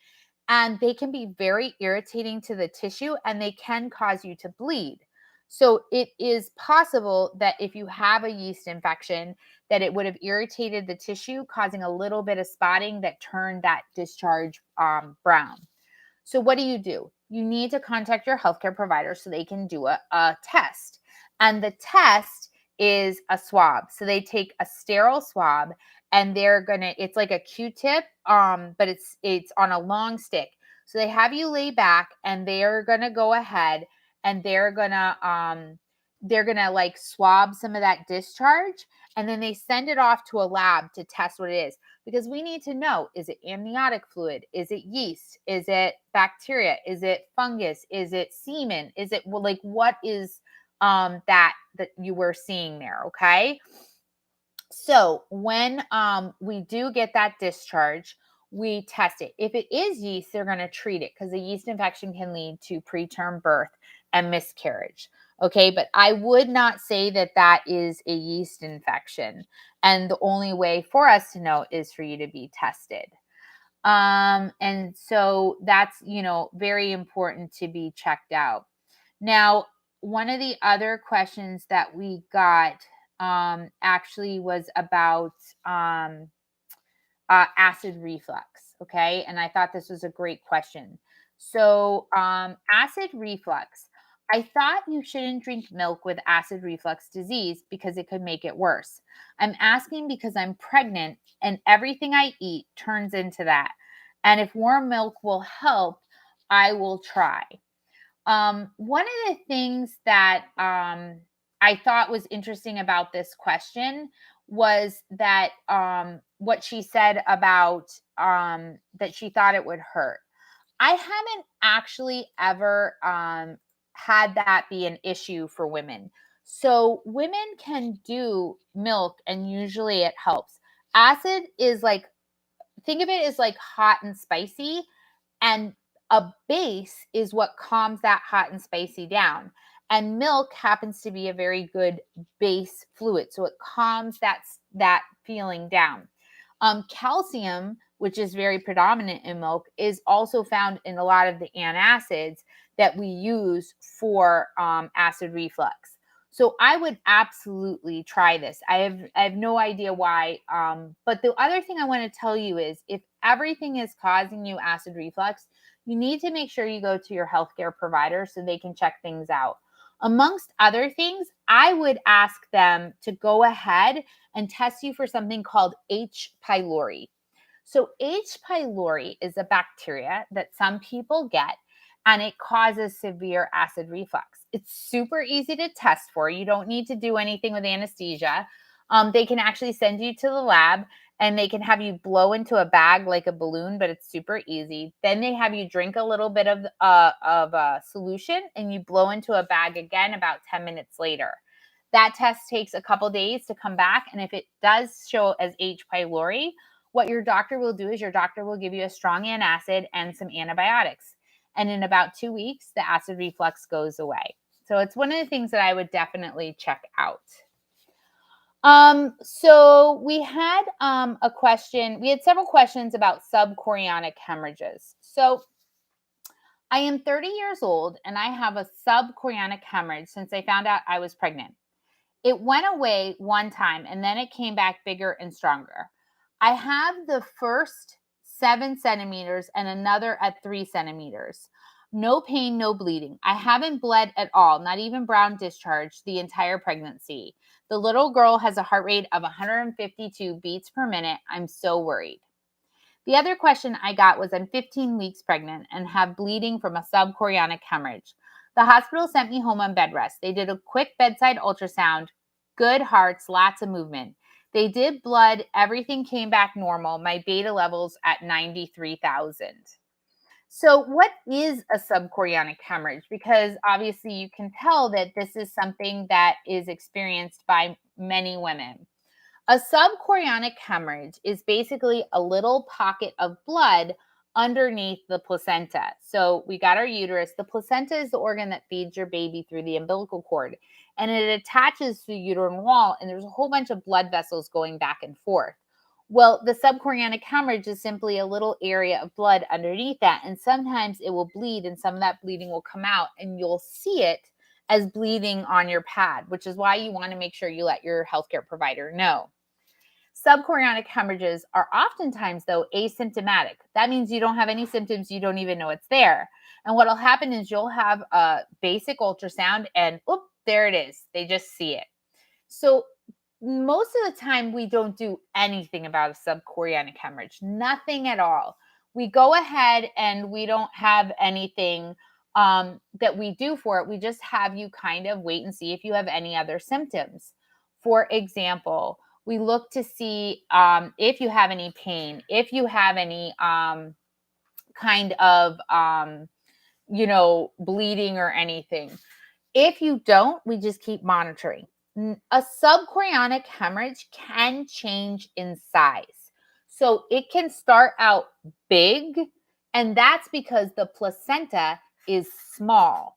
and they can be very irritating to the tissue, and they can cause you to bleed. So it is possible that if you have a yeast infection, that it would have irritated the tissue, causing a little bit of spotting that turned that discharge brown. So what do? You need to contact your healthcare provider so they can do a test. And the test is a swab. So they take a sterile swab and it's like a Q-tip, but it's on a long stick. So they have you lay back and they're gonna go ahead and they're gonna like swab some of that discharge, and then they send it off to a lab to test what it is. Because we need to know, is it amniotic fluid? Is it yeast? Is it bacteria? Is it fungus? Is it semen? Is it like what is that you were seeing there? Okay. So when we do get that discharge, we test it. If it is yeast, they're going to treat it because the yeast infection can lead to preterm birth and miscarriage. Okay, but I would not say that that is a yeast infection. And the only way for us to know is for you to be tested. And so that's, very important to be checked out. Now, one of the other questions that we got actually was about acid reflux. Okay. And I thought this was a great question. So, acid reflux. I thought you shouldn't drink milk with acid reflux disease because it could make it worse. I'm asking because I'm pregnant and everything I eat turns into that. And if warm milk will help, I will try. One of the things that I thought was interesting about this question was that what she said about that she thought it would hurt. I haven't actually ever had that be an issue for women. So women can do milk and usually it helps. Acid is like, think of it as like hot and spicy, and a base is what calms that hot and spicy down. And milk happens to be a very good base fluid, so it calms that feeling down. Calcium, which is very predominant in milk, is also found in a lot of the antacids that we use for acid reflux. So I would absolutely try this. I have no idea why. But the other thing I want to tell you is if everything is causing you acid reflux, you need to make sure you go to your healthcare provider so they can check things out. Amongst other things, I would ask them to go ahead and test you for something called H. pylori. So H. pylori is a bacteria that some people get, and it causes severe acid reflux. It's super easy to test for. You don't need to do anything with anesthesia. They can actually send you to the lab and they can have you blow into a bag like a balloon, but it's super easy. Then they have you drink a little bit of a solution and you blow into a bag again about 10 minutes later. That test takes a couple days to come back. And if it does show as H. pylori, what your doctor will do is your doctor will give you a strong antacid and some antibiotics. And in about 2 weeks, the acid reflux goes away. So it's one of the things that I would definitely check out. So we had a question. We had several questions about subchorionic hemorrhages. So I am 30 years old and I have a subchorionic hemorrhage since I found out I was pregnant. It went away one time and then it came back bigger and stronger. I have the first 7 centimeters and another at 3 centimeters. No pain, no bleeding. I haven't bled at all, not even brown discharge the entire pregnancy. The little girl has a heart rate of 152 beats per minute. I'm so worried. The other question I got was I'm 15 weeks pregnant and have bleeding from a subchorionic hemorrhage. The hospital sent me home on bed rest. They did a quick bedside ultrasound, good hearts, lots of movement. They did blood, everything came back normal. My beta levels at 93,000. So what is a subchorionic hemorrhage? Because obviously you can tell that this is something that is experienced by many women. A subchorionic hemorrhage is basically a little pocket of blood underneath the placenta. So we got our uterus. The placenta is the organ that feeds your baby through the umbilical cord, and it attaches to the uterine wall, and there's a whole bunch of blood vessels going back and forth. Well, the subchorionic hemorrhage is simply a little area of blood underneath that, and sometimes it will bleed, and some of that bleeding will come out, and you'll see it as bleeding on your pad, which is why you want to make sure you let your healthcare provider know. Subchorionic hemorrhages are oftentimes, though, asymptomatic. That means you don't have any symptoms, you don't even know it's there. And what will happen is you'll have a basic ultrasound and, there it is. They just see it. So most of the time, we don't do anything about a subchorionic hemorrhage, nothing at all. We go ahead and we don't have anything that we do for it. We just have you kind of wait and see if you have any other symptoms. For example, we look to see if you have any pain, if you have any kind of, bleeding or anything. If you don't, we just keep monitoring. A subchorionic hemorrhage can change in size. So it can start out big, and that's because the placenta is small.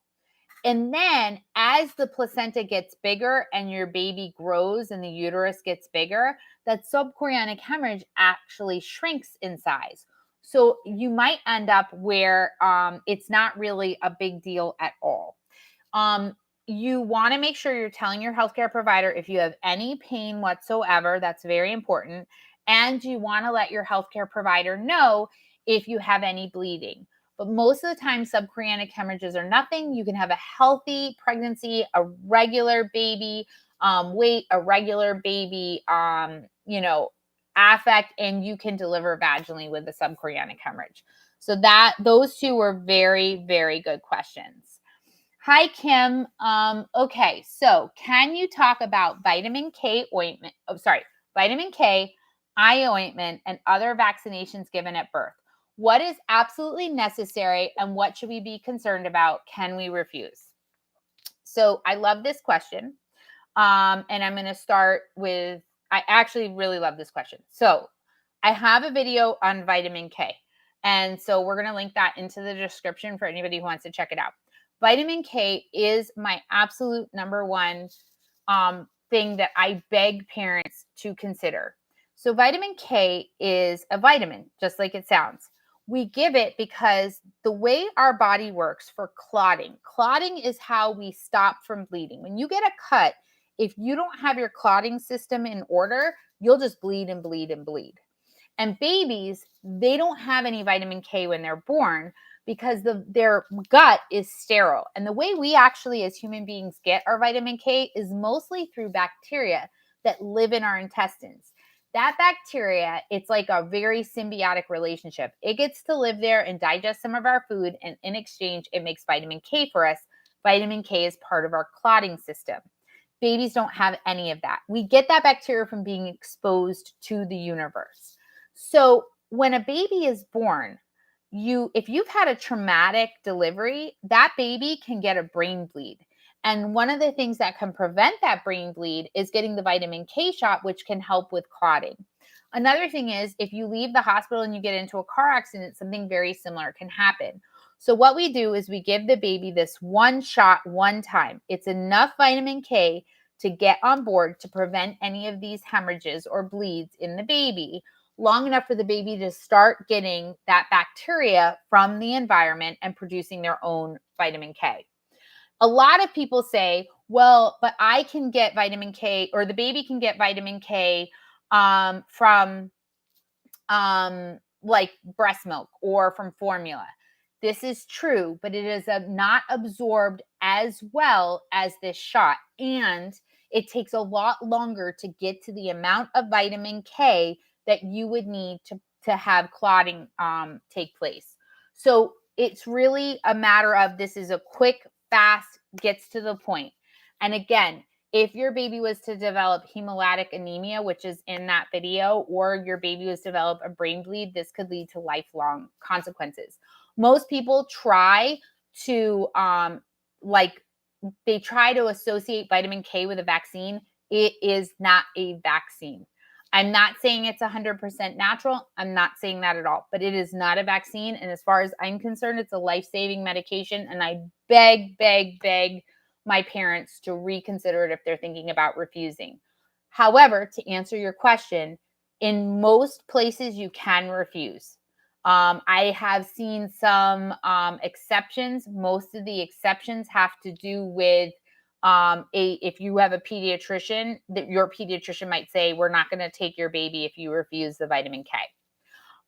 And then as the placenta gets bigger and your baby grows and the uterus gets bigger, that subchorionic hemorrhage actually shrinks in size. So you might end up where it's not really a big deal at all. You want to make sure you're telling your healthcare provider if you have any pain whatsoever. That's very important. And you want to let your healthcare provider know if you have any bleeding. But most of the time, subchorionic hemorrhages are nothing. You can have a healthy pregnancy, a regular baby weight, a regular baby, affect, and you can deliver vaginally with the subchorionic hemorrhage. So those two were very, very good questions. Hi, Kim. Okay, so can you talk about vitamin K ointment? Vitamin K, eye ointment, and other vaccinations given at birth. What is absolutely necessary and what should we be concerned about? Can we refuse? So I love this question. And I'm going to start with, I actually really love this question. So I have a video on vitamin K. And so we're going to link that into the description for anybody who wants to check it out. Vitamin K is my absolute number one thing that I beg parents to consider. So vitamin K is a vitamin, just like it sounds. We give it because the way our body works for clotting is how we stop from bleeding. When you get a cut, if you don't have your clotting system in order, you'll just bleed and bleed and bleed. And babies, they don't have any vitamin K when they're born because their gut is sterile. And the way we actually as human beings get our vitamin K is mostly through bacteria that live in our intestines. That bacteria, it's like a very symbiotic relationship. It gets to live there and digest some of our food, and in exchange, it makes vitamin K for us. Vitamin K is part of our clotting system. Babies don't have any of that. We get that bacteria from being exposed to the universe. So when a baby is born, if you've had a traumatic delivery, that baby can get a brain bleed. And one of the things that can prevent that brain bleed is getting the vitamin K shot, which can help with clotting. Another thing is if you leave the hospital and you get into a car accident, something very similar can happen. So what we do is we give the baby this one shot one time. It's enough vitamin K to get on board to prevent any of these hemorrhages or bleeds in the baby, long enough for the baby to start getting that bacteria from the environment and producing their own vitamin K. A lot of people say, well, but I can get vitamin K, or the baby can get vitamin K from like breast milk or from formula. This is true, but it is not absorbed as well as this shot. And it takes a lot longer to get to the amount of vitamin K that you would need to have clotting take place. So it's really a matter of, this is a quick, fast, gets to the point. And again, if your baby was to develop hemolytic anemia, which is in that video, or your baby was to develop a brain bleed, this could lead to lifelong consequences. Most people try to they try to associate vitamin K with a vaccine. It is not a vaccine. I'm not saying it's 100% natural. I'm not saying that at all, but it is not a vaccine. And as far as I'm concerned, it's a life-saving medication. And I beg my parents to reconsider it if they're thinking about refusing. However, to answer your question, in most places you can refuse. I have seen some exceptions. Most of the exceptions have to do with if you have a pediatrician, that your pediatrician might say, we're not going to take your baby if you refuse the vitamin K.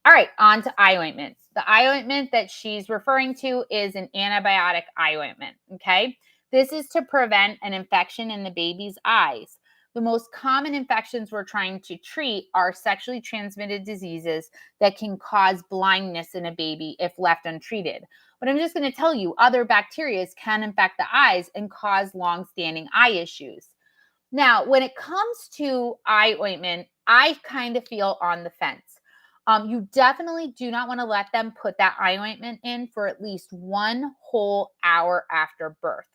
All right, on to eye ointments. The eye ointment that she's referring to is an antibiotic eye ointment, okay? This is to prevent an infection in the baby's eyes. The most common infections we're trying to treat are sexually transmitted diseases that can cause blindness in a baby if left untreated. But I'm just going to tell you, other bacteria can infect the eyes and cause long-standing eye issues. Now, when it comes to eye ointment, I kind of feel on the fence. You definitely do not want to let them put that eye ointment in for at least 1 whole hour after birth,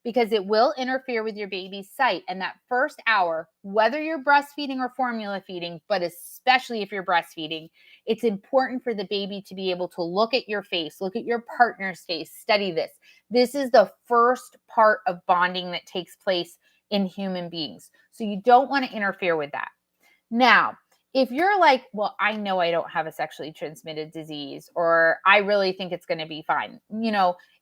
because it will interfere with your baby's sight. And that first hour, whether you're breastfeeding or formula feeding, but especially if you're breastfeeding, it's important for the baby to be able to look at your face, look at your partner's face, study this. This is the first part of bonding that takes place in human beings. So you don't want to interfere with that. Now, if you're like, well, I know I don't have a sexually transmitted disease, or I really think it's going to be fine,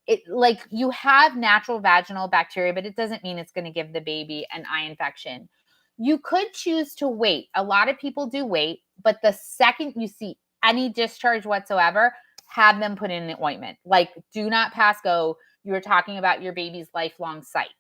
it like you have natural vaginal bacteria, but it doesn't mean it's going to give the baby an eye infection. You could choose to wait. A lot of people do wait, but the second you see any discharge whatsoever, have them put in an ointment. Like, do not pass go. You were talking about your baby's lifelong sight.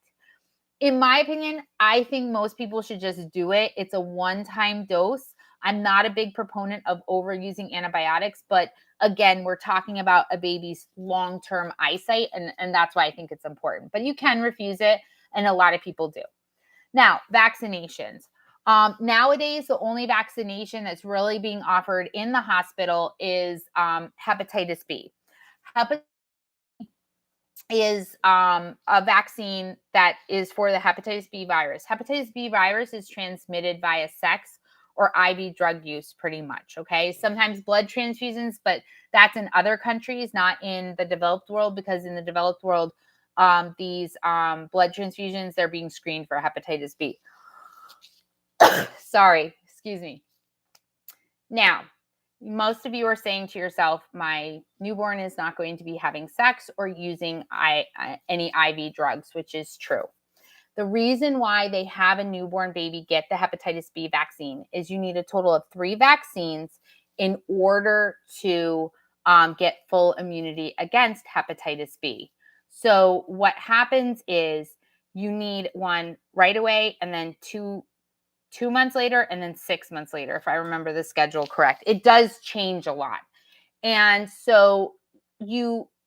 In my opinion, I think most people should just do it. It's a one-time dose. I'm not a big proponent of overusing antibiotics, but again, we're talking about a baby's long-term eyesight, and that's why I think it's important. But you can refuse it, and a lot of people do. Now, vaccinations. Nowadays, the only vaccination that's really being offered in the hospital is hepatitis B. Hepatitis is a vaccine that is for the hepatitis B virus. Hepatitis B virus is transmitted via sex or IV drug use, pretty much. Okay. Sometimes blood transfusions, but that's in other countries, not in the developed world, because in the developed world, these blood transfusions, they're being screened for hepatitis B. Sorry, excuse me. Now, most of you are saying to yourself, my newborn is not going to be having sex or using any IV drugs, which is true. The reason why they have a newborn baby get the hepatitis B vaccine is you need a total of 3 vaccines in order to get full immunity against hepatitis B. So what happens is you need one right away, and then two months later, and then 6 months later, if I remember the schedule correct. It does change a lot. And so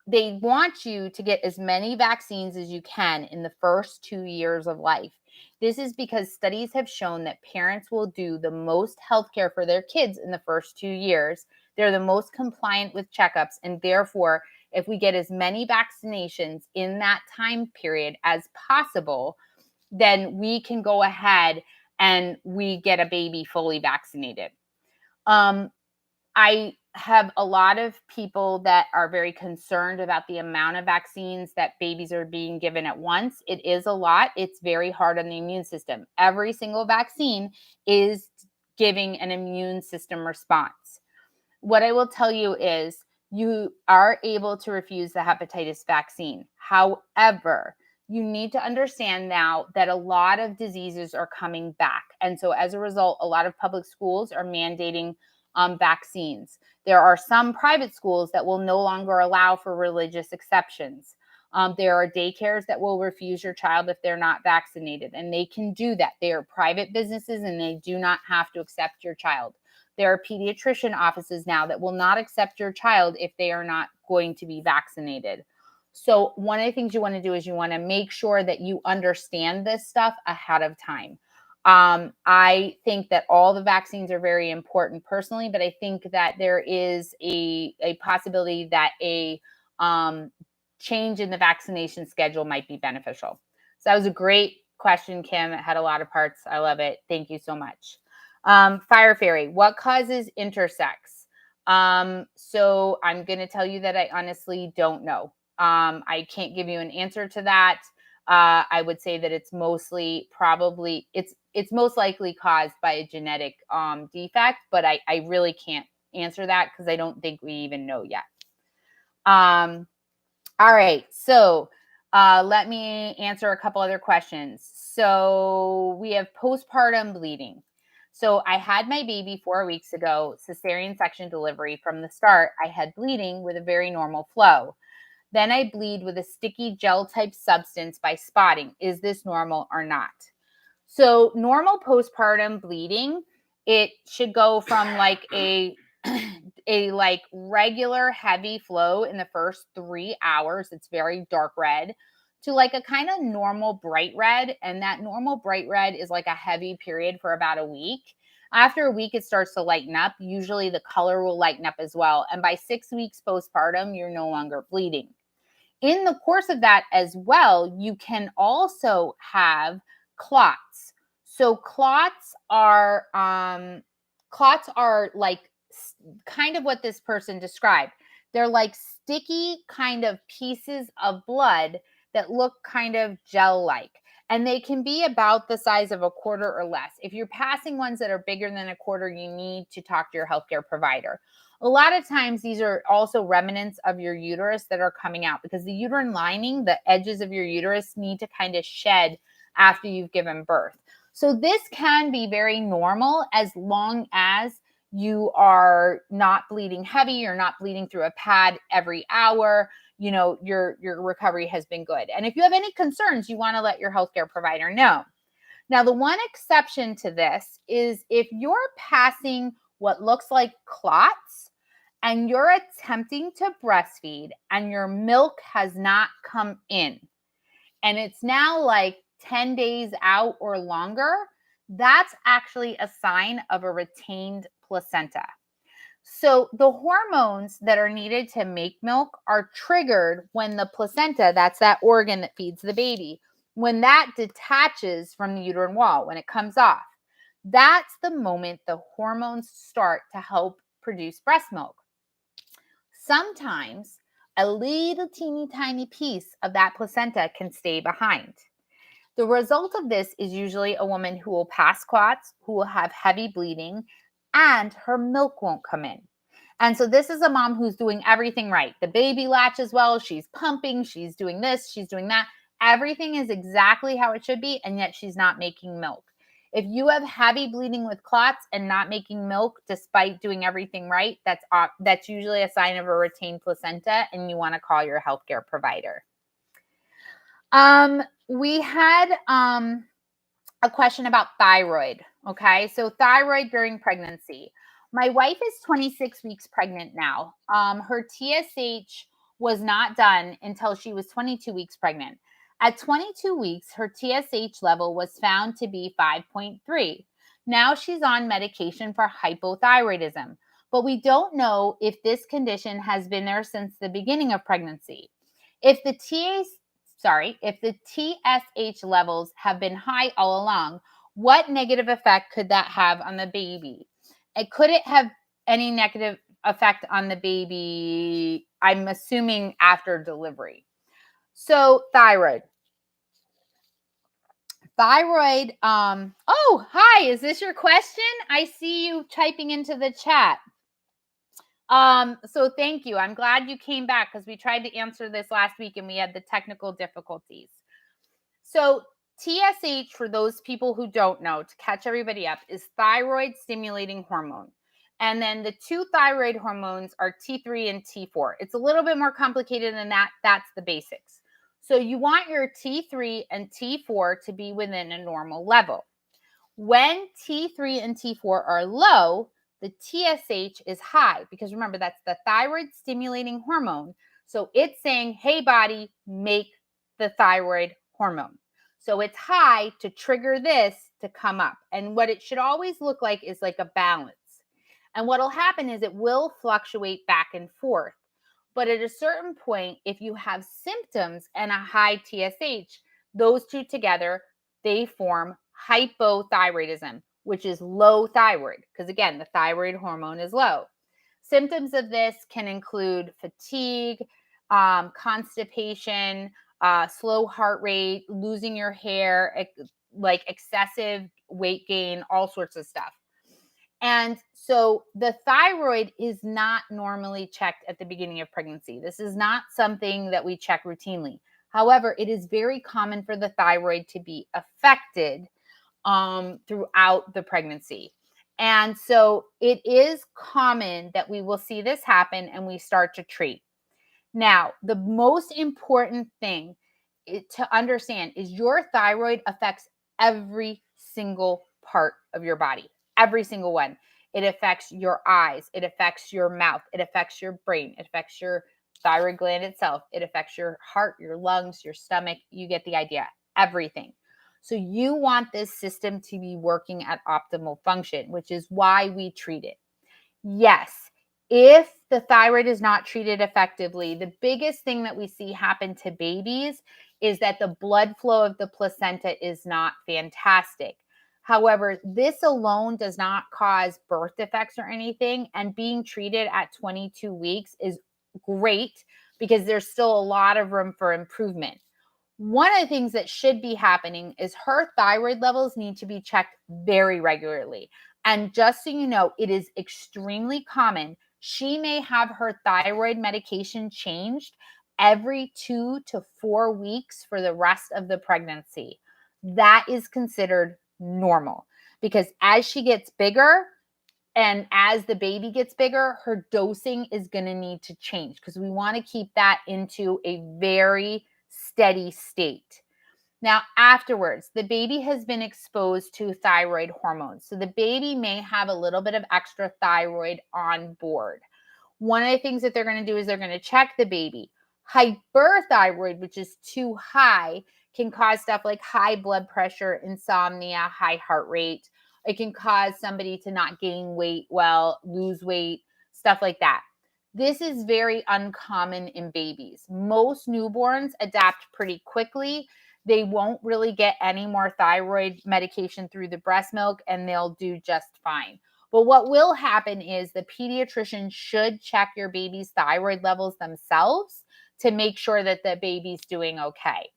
they want you to get as many vaccines as you can in the first 2 years of life. This is because studies have shown that parents will do the most healthcare for their kids in the first 2 years. They're the most compliant with checkups, and therefore, if we get as many vaccinations in that time period as possible, then we can go ahead and we get a baby fully vaccinated. I have a lot of people that are very concerned about the amount of vaccines that babies are being given at once. It is a lot. It's very hard on the immune system. Every single vaccine is giving an immune system response. What I will tell you is you are able to refuse the hepatitis vaccine. However, you need to understand now that a lot of diseases are coming back. And so as a result, a lot of public schools are mandating vaccines. There are some private schools that will no longer allow for religious exceptions. There are daycares that will refuse your child if they're not vaccinated, and they can do that. They are private businesses, and they do not have to accept your child. There are pediatrician offices now that will not accept your child if they are not going to be vaccinated. So one of the things you want to do is you want to make sure that you understand this stuff ahead of time. I think that all the vaccines are very important personally, but I think that there is a possibility that a change in the vaccination schedule might be beneficial. So that was a great question, Kim. It had a lot of parts. I love it. Thank you so much. Fire Fairy, what causes intersex? So I'm going to tell you that I honestly don't know. I can't give you an answer to that. I would say that it's mostly probably it's most likely caused by a genetic defect, but I really can't answer that because I don't think we even know yet. All right, so let me answer a couple other questions. So we have postpartum bleeding. So I had my baby 4 weeks ago, cesarean section delivery. From the start, I had bleeding with a very normal flow. Then I bleed with a sticky gel type substance by spotting. Is this normal or not? So normal postpartum bleeding, it should go from like a like regular heavy flow in the first 3 hours. It's very dark red, to like a kind of normal bright red. And that normal bright red is like a heavy period for about a week. After a week, it starts to lighten up. Usually the color will lighten up as well. And by 6 weeks postpartum, you're no longer bleeding. In the course of that as well, you can also have clots. So clots are like kind of what this person described. They're like sticky kind of pieces of blood that look kind of gel-like. And they can be about the size of a quarter or less. If you're passing ones that are bigger than a quarter, you need to talk to your healthcare provider. A lot of times these are also remnants of your uterus that are coming out because the uterine lining, the edges of your uterus, need to kind of shed after you've given birth. So this can be very normal as long as you are not bleeding heavy, you're not bleeding through a pad every hour, your recovery has been good. And if you have any concerns, you want to let your healthcare provider know. Now, the one exception to this is if you're passing what looks like clots and you're attempting to breastfeed and your milk has not come in and it's now like 10 days out or longer, that's actually a sign of a retained placenta. So the hormones that are needed to make milk are triggered when the placenta, that's that organ that feeds the baby, when that detaches from the uterine wall, when it comes off. That's the moment the hormones start to help produce breast milk. Sometimes a little teeny tiny piece of that placenta can stay behind. The result of this is usually a woman who will pass clots, who will have heavy bleeding, and her milk won't come in. And so this is a mom who's doing everything right. The baby latches well, she's pumping, she's doing this, she's doing that. Everything is exactly how it should be, and yet she's not making milk. If you have heavy bleeding with clots and not making milk despite doing everything right, that's usually a sign of a retained placenta, and you want to call your healthcare provider. We had a question about thyroid. Okay, so thyroid during pregnancy. My wife is 26 weeks pregnant now. Her TSH was not done until she was 22 weeks pregnant. At 22 weeks, her TSH level was found to be 5.3. Now she's on medication for hypothyroidism, but we don't know if this condition has been there since the beginning of pregnancy. If the TSH levels have been high all along, what negative effect could that have on the baby? Could it have any negative effect on the baby, I'm assuming, after delivery? So thyroid. Oh, hi, is this your question? I see you typing into the chat. So thank you. I'm glad you came back because we tried to answer this last week and we had the technical difficulties. So TSH, for those people who don't know, to catch everybody up, is thyroid stimulating hormone. And then the two thyroid hormones are T3 and T4. It's a little bit more complicated than that. That's the basics. So you want your T3 and T4 to be within a normal level. When T3 and T4 are low, the TSH is high because remember, that's the thyroid stimulating hormone. So it's saying, hey, body, make the thyroid hormone. So it's high to trigger this to come up. And what it should always look like is like a balance. And what will happen is it will fluctuate back and forth. But at a certain point, if you have symptoms and a high TSH, those two together, they form hypothyroidism, which is low thyroid, because again, the thyroid hormone is low. Symptoms of this can include fatigue, constipation, slow heart rate, losing your hair, like excessive weight gain, all sorts of stuff. And so the thyroid is not normally checked at the beginning of pregnancy. This is not something that we check routinely. However, it is very common for the thyroid to be affected throughout the pregnancy. And so it is common that we will see this happen and we start to treat. Now, the most important thing to understand is your thyroid affects every single part of your body, every single one. It affects your eyes. It affects your mouth. It affects your brain. It affects your thyroid gland itself. It affects your heart, your lungs, your stomach. You get the idea. Everything. So you want this system to be working at optimal function, which is why we treat it. Yes, If the thyroid is not treated effectively, the biggest thing that we see happen to babies is that the blood flow of the placenta is not fantastic. However, this alone does not cause birth defects or anything, and being treated at 22 weeks is great because there's still a lot of room for improvement. One of the things that should be happening is her thyroid levels need to be checked very regularly. And just so you know, it is extremely common. She may have her thyroid medication changed every 2 to 4 weeks for the rest of the pregnancy. That is considered normal because as she gets bigger, and as the baby gets bigger, her dosing is going to need to change because we want to keep that into a very steady state. Now, afterwards, the baby has been exposed to thyroid hormones. So the baby may have a little bit of extra thyroid on board. One of the things that they're going to do is they're going to check the baby. Hyperthyroid, which is too high, can cause stuff like high blood pressure, insomnia, high heart rate. It can cause somebody to not gain weight well, lose weight, stuff like that. This is very uncommon in babies. Most newborns adapt pretty quickly. They won't really get any more thyroid medication through the breast milk, and they'll do just fine. But what will happen is the pediatrician should check your baby's thyroid levels themselves to make sure that the baby's doing okay.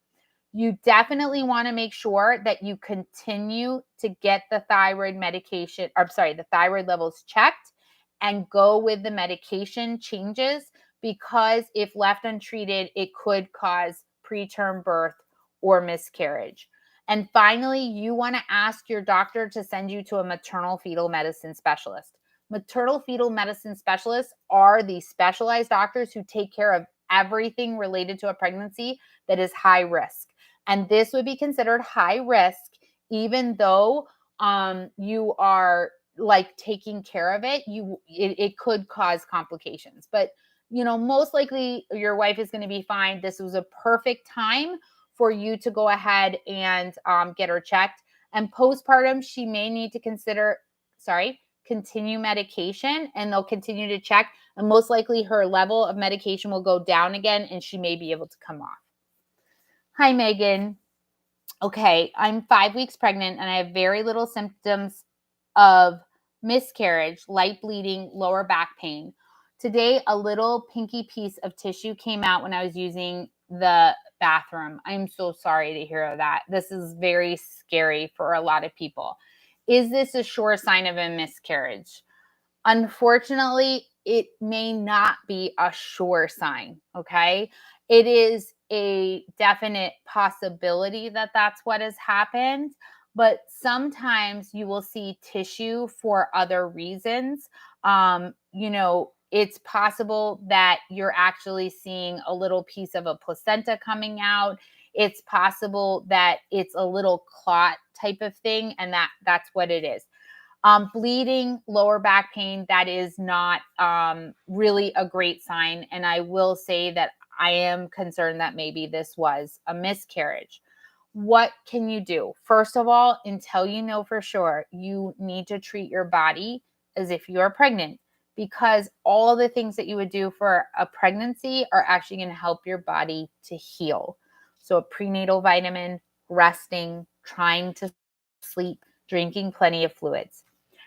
You definitely want to make sure that you continue to get the thyroid medication, or sorry, the thyroid levels checked and go with the medication changes, because if left untreated, it could cause preterm birth or miscarriage. And finally, you want to ask your doctor to send you to a maternal fetal medicine specialist. Maternal fetal medicine specialists are the specialized doctors who take care of everything related to a pregnancy that is high risk. And this would be considered high risk, even though you are like taking care of it, it could cause complications. But most likely your wife is going to be fine. This was a perfect time for you to go ahead and get her checked. And postpartum, she may need to continue medication, and they'll continue to check. And most likely her level of medication will go down again, and she may be able to come off. Hi, Megan. Okay, I'm 5 weeks pregnant and I have very little symptoms of miscarriage, light bleeding, lower back pain. Today, a little pinky piece of tissue came out when I was using the bathroom. I'm so sorry to hear that. This is very scary for a lot of people. Is this a sure sign of a miscarriage? Unfortunately, it may not be a sure sign, okay? It is a definite possibility that that's what has happened, but sometimes you will see tissue for other reasons. It's possible that you're actually seeing a little piece of a placenta coming out. It's possible that it's a little clot type of thing, and that's what it is. Bleeding, lower back pain, that is not really a great sign. And I will say that I am concerned that maybe this was a miscarriage. What can you do? First of all, until you know for sure, you need to treat your body as if you are pregnant, because all the things that you would do for a pregnancy are actually going to help your body to heal. So a prenatal vitamin, resting, trying to sleep, drinking plenty of fluids.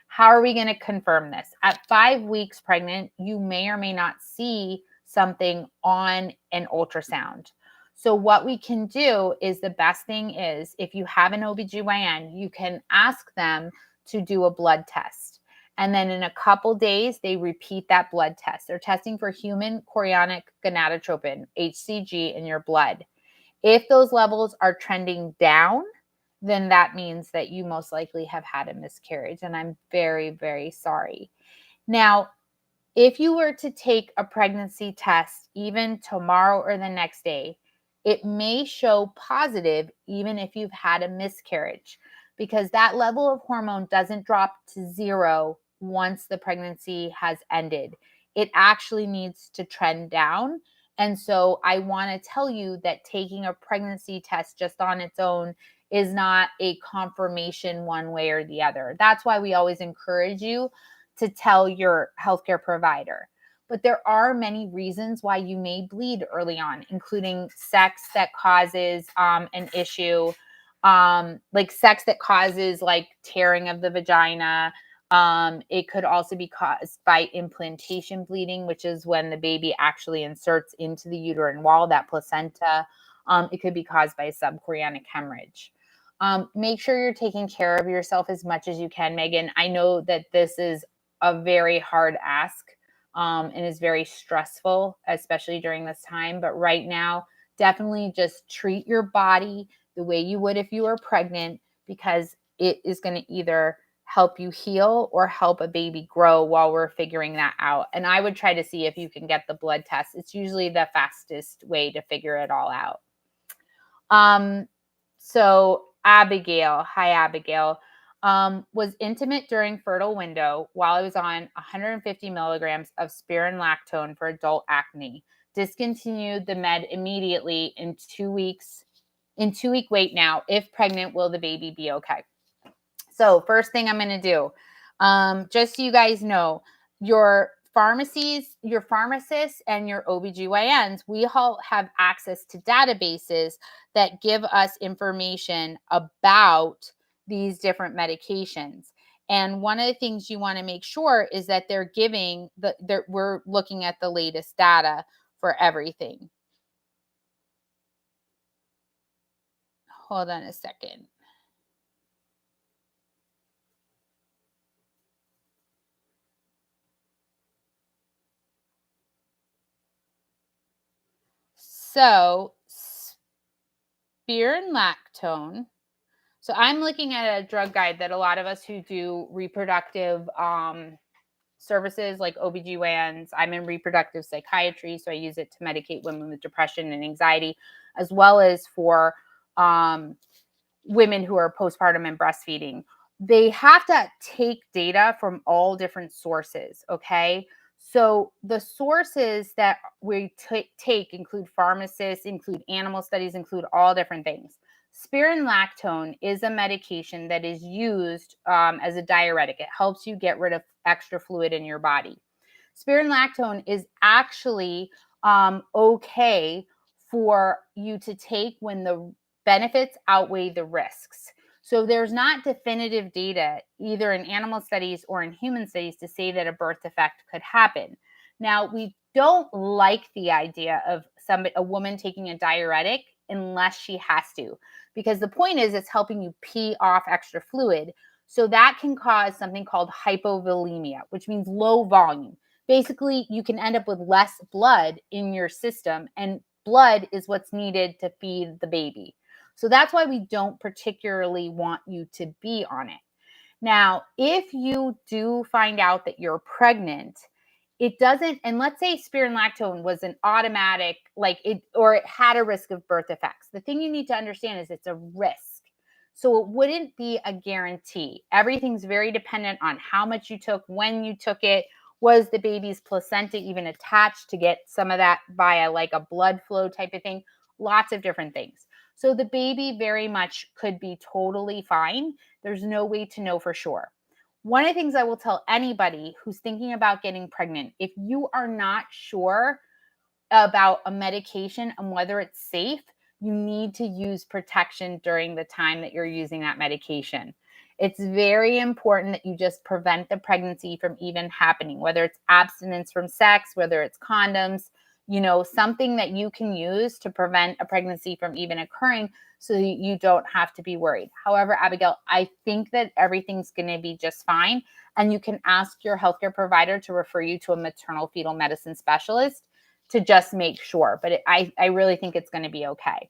How are we going to confirm this? At 5 weeks pregnant, you may or may not see something on an ultrasound. So what we can do is, the best thing is, if you have an OBGYN, you can ask them to do a blood test. And then in a couple days, they repeat that blood test. They're testing for human chorionic gonadotropin, HCG, in your blood. If those levels are trending down, then that means that you most likely have had a miscarriage. And I'm very, very sorry. Now, if you were to take a pregnancy test even tomorrow or the next day, it may show positive even if you've had a miscarriage, because that level of hormone doesn't drop to zero once the pregnancy has ended. It actually needs to trend down. And so I want to tell you that taking a pregnancy test just on its own is not a confirmation one way or the other. That's why we always encourage you to tell your healthcare provider. but there are many reasons why you may bleed early on, including sex that causes an issue, like sex that causes like tearing of the vagina. It could also be caused by implantation bleeding, which is when the baby actually inserts into the uterine wall, that placenta. It could be caused by subchorionic hemorrhage. Make sure you're taking care of yourself as much as you can, Megan. I know that this is a very hard ask and is very stressful, especially during this time. But right now, definitely just treat your body the way you would if you were pregnant, because it is going to either help you heal or help a baby grow while we're figuring that out. And I would try to see if you can get the blood test. It's usually the fastest way to figure it all out. So Abigail, hi Abigail, was intimate during fertile window while I was on 150 milligrams of spironolactone for adult acne. Discontinued the med immediately in 2 weeks. In 2-week wait now. If pregnant, will the baby be okay? So first thing I'm going to do, just so you guys know, your pharmacies, your pharmacists, and your OBGYNs, we all have access to databases that give us information about these different medications. And one of the things you want to make sure is that they're giving we're looking at the latest data for everything. Hold on a second. So spironolactone. So I'm looking at a drug guide that a lot of us who do reproductive services like OBGYNs, I'm in reproductive psychiatry, so I use it to medicate women with depression and anxiety, as well as for women who are postpartum and breastfeeding. They have to take data from all different sources, okay? So the sources that we take include pharmacists, include animal studies, include all different things. Spironolactone is a medication that is used as a diuretic. It helps you get rid of extra fluid in your body. Spironolactone is actually okay for you to take when the benefits outweigh the risks. So there's not definitive data, either in animal studies or in human studies, to say that a birth defect could happen. Now, we don't like the idea of a woman taking a diuretic unless she has to, because the point is it's helping you pee off extra fluid. So that can cause something called hypovolemia, which means low volume. Basically, you can end up with less blood in your system, and blood is what's needed to feed the baby. So that's why we don't particularly want you to be on it. Now, if you do find out that you're pregnant, it doesn't, and let's say spironolactone was an automatic, or it had a risk of birth defects. The thing you need to understand is it's a risk. So it wouldn't be a guarantee. Everything's very dependent on how much you took, when you took it. Was the baby's placenta even attached to get some of that via like a blood flow type of thing? Lots of different things. So the baby very much could be totally fine. There's no way to know for sure. One of the things I will tell anybody who's thinking about getting pregnant, if you are not sure about a medication and whether it's safe, you need to use protection during the time that you're using that medication. It's very important that you just prevent the pregnancy from even happening, whether it's abstinence from sex, whether it's condoms, something that you can use to prevent a pregnancy from even occurring, so that you don't have to be worried. However, Abigail, I think that everything's going to be just fine. And you can ask your healthcare provider to refer you to a maternal fetal medicine specialist to just make sure. But I really think it's going to be okay.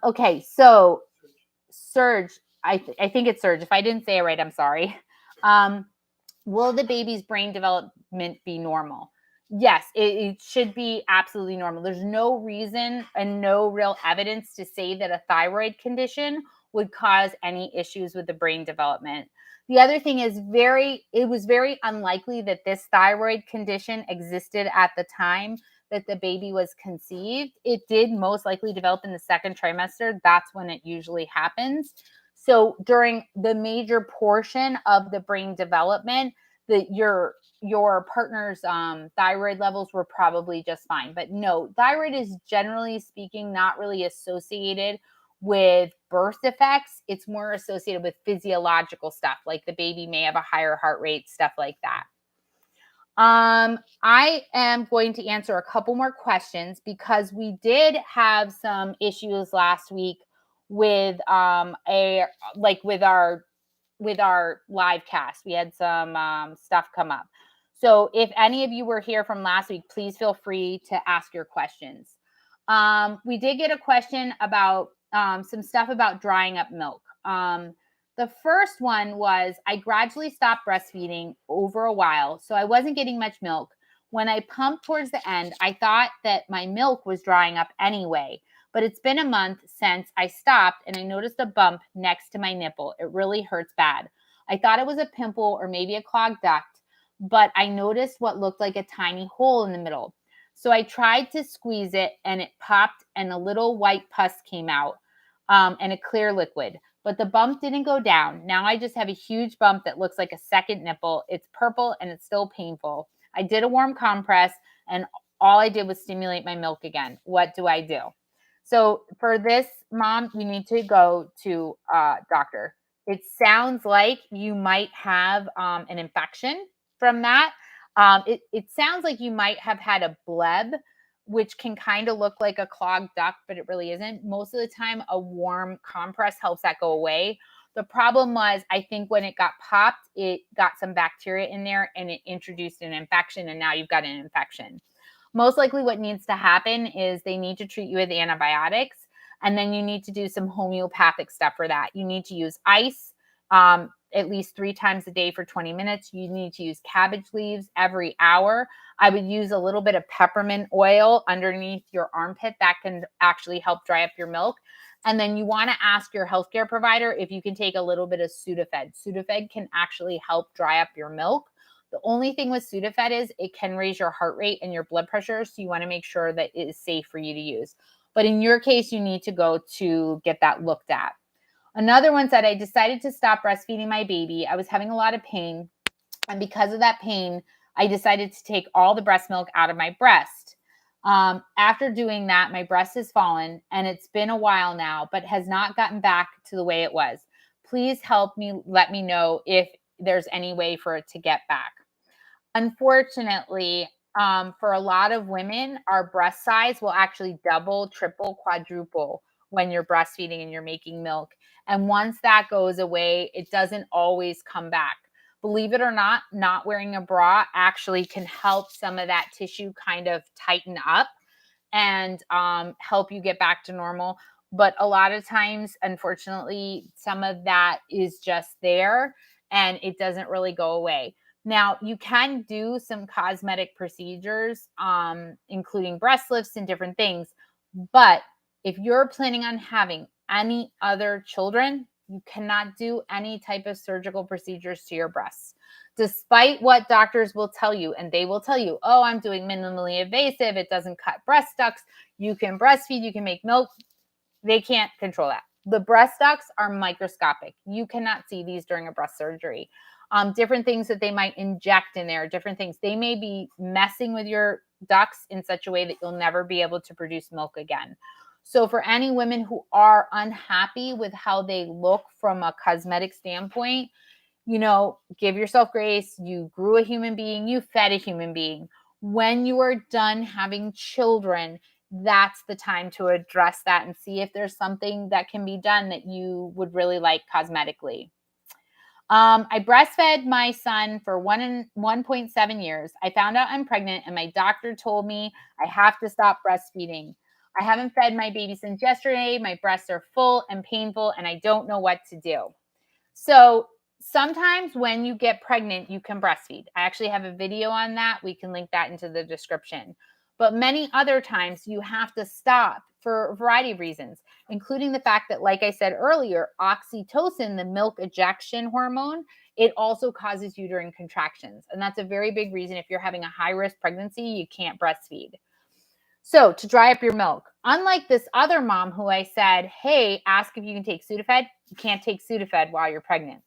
Okay, so Serge, I think it's Serge. If I didn't say it right, I'm sorry. Will the baby's brain development be normal? Yes, it should be absolutely normal. There's no reason and no real evidence to say that a thyroid condition would cause any issues with the brain development. The other thing is it was very unlikely that this thyroid condition existed at the time that the baby was conceived. It did most likely develop in the second trimester. That's when it usually happens. So during the major portion of the brain development, that your your partner's thyroid levels were probably just fine. But no, thyroid is generally speaking not really associated with birth defects. It's more associated with physiological stuff, like the baby may have a higher heart rate, stuff like that. I am going to answer a couple more questions because we did have some issues last week with with our live cast. We had some stuff come up. So if any of you were here from last week, please feel free to ask your questions. We did get a question about some stuff about drying up milk. The first one was, I gradually stopped breastfeeding over a while, so I wasn't getting much milk. When I pumped towards the end, I thought that my milk was drying up anyway, but it's been a month since I stopped and I noticed a bump next to my nipple. It really hurts bad. I thought it was a pimple or maybe a clogged duct, but I noticed what looked like a tiny hole in the middle. So I tried to squeeze it and it popped and a little white pus came out and a clear liquid. But the bump didn't go down. Now I just have a huge bump that looks like a second nipple. It's purple and it's still painful. I did a warm compress and all I did was stimulate my milk again. What do I do? So for this, mom, you need to go to a doctor. It sounds like you might have an infection from that. It sounds like you might have had a bleb, which can kind of look like a clogged duct, but it really isn't. Most of the time, a warm compress helps that go away. The problem was, I think when it got popped, it got some bacteria in there and it introduced an infection, and now you've got an infection. Most likely what needs to happen is they need to treat you with antibiotics, and then you need to do some homeopathic stuff for that. You need to use ice at least 3 times a day for 20 minutes. You need to use cabbage leaves every hour. I would use a little bit of peppermint oil underneath your armpit. That can actually help dry up your milk. And then you want to ask your healthcare provider if you can take a little bit of Sudafed. Sudafed can actually help dry up your milk. The only thing with Sudafed is it can raise your heart rate and your blood pressure. So you want to make sure that it is safe for you to use. But in your case, you need to go to get that looked at. Another one said, I decided to stop breastfeeding my baby. I was having a lot of pain. And because of that pain, I decided to take all the breast milk out of my breast. After doing that, my breast has fallen and it's been a while now, but has not gotten back to the way it was. Please help me, let me know if there's any way for it to get back. Unfortunately, for a lot of women, our breast size will actually double, triple, quadruple when you're breastfeeding and you're making milk. And once that goes away, it doesn't always come back. Believe it or not wearing a bra actually can help some of that tissue kind of tighten up and help you get back to normal. But a lot of times, unfortunately, some of that is just there and it doesn't really go away. Now, you can do some cosmetic procedures, including breast lifts and different things. But if you're planning on having any other children, you cannot do any type of surgical procedures to your breasts. Despite what doctors will tell you, and they will tell you, oh, I'm doing minimally invasive, it doesn't cut breast ducts, you can breastfeed, you can make milk. They can't control that. The breast ducts are microscopic. You cannot see these during a breast surgery. Different things that they might inject in there, different things. They may be messing with your ducts in such a way that you'll never be able to produce milk again. So for any women who are unhappy with how they look from a cosmetic standpoint, give yourself grace. You grew a human being, you fed a human being. When you are done having children, that's the time to address that and see if there's something that can be done that you would really like cosmetically. I breastfed my son for 1.7 years. I found out I'm pregnant and my doctor told me I have to stop breastfeeding. I haven't fed my baby since yesterday. My breasts are full and painful and I don't know what to do. So sometimes when you get pregnant, you can breastfeed. I actually have a video on that. We can link that into the description. But many other times you have to stop for a variety of reasons, including the fact that, like I said earlier, oxytocin, the milk ejection hormone, it also causes uterine contractions. And that's a very big reason if you're having a high-risk pregnancy, you can't breastfeed. So to dry up your milk, unlike this other mom who I said, hey, ask if you can take Sudafed, you can't take Sudafed while you're pregnant.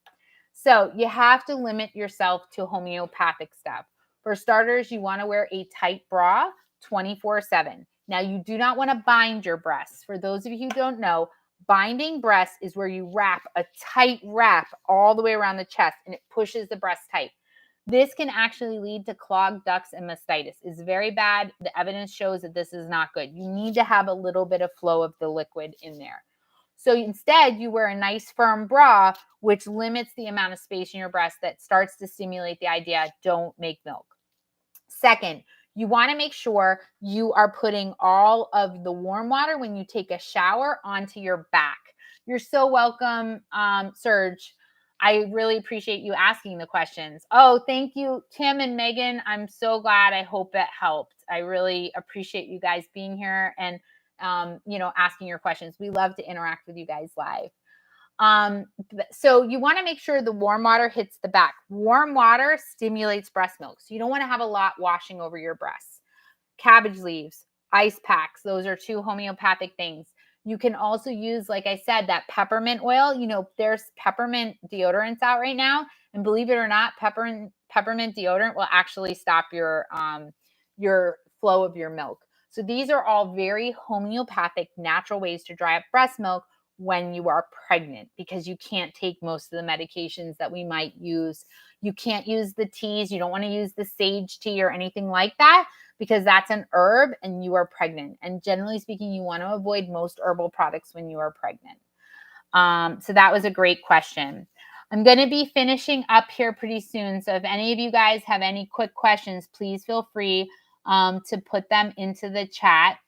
So you have to limit yourself to homeopathic stuff. For starters, you want to wear a tight bra 24/7. Now, you do not want to bind your breasts. For those of you who don't know, binding breasts is where you wrap a tight wrap all the way around the chest and it pushes the breast tight. This can actually lead to clogged ducts and mastitis. It's very bad. The evidence shows that this is not good. You need to have a little bit of flow of the liquid in there. So instead, you wear a nice firm bra, which limits the amount of space in your breast that starts to stimulate the idea, don't make milk. Second, you want to make sure you are putting all of the warm water when you take a shower onto your back. You're so welcome, Serge. I really appreciate you asking the questions. Oh, thank you, Tim and Megan. I'm so glad. I hope it helped. I really appreciate you guys being here and asking your questions. We love to interact with you guys live. So you want to make sure the warm water hits the back. Warm water stimulates breast milk. So you don't want to have a lot washing over your breasts. Cabbage leaves, ice packs. Those are 2 homeopathic things. You can also use, like I said, that peppermint oil. There's peppermint deodorants out right now. And believe it or not, peppermint deodorant will actually stop your flow of your milk. So these are all very homeopathic, natural ways to dry up breast milk when you are pregnant, because you can't take most of the medications that we might use. You can't use the teas. You don't want to use the sage tea or anything like that, because that's an herb and you are pregnant. And generally speaking, you want to avoid most herbal products when you are pregnant. So that was a great question. I'm going to be finishing up here pretty soon. So if any of you guys have any quick questions, please feel free to put them into the chat.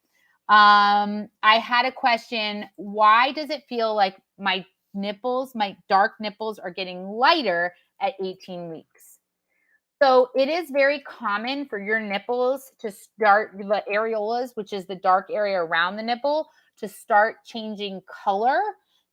I had a question. Why does it feel like my dark nipples are getting lighter at 18 weeks? So it is very common for your nipples to start, the areolas, which is the dark area around the nipple, to start changing color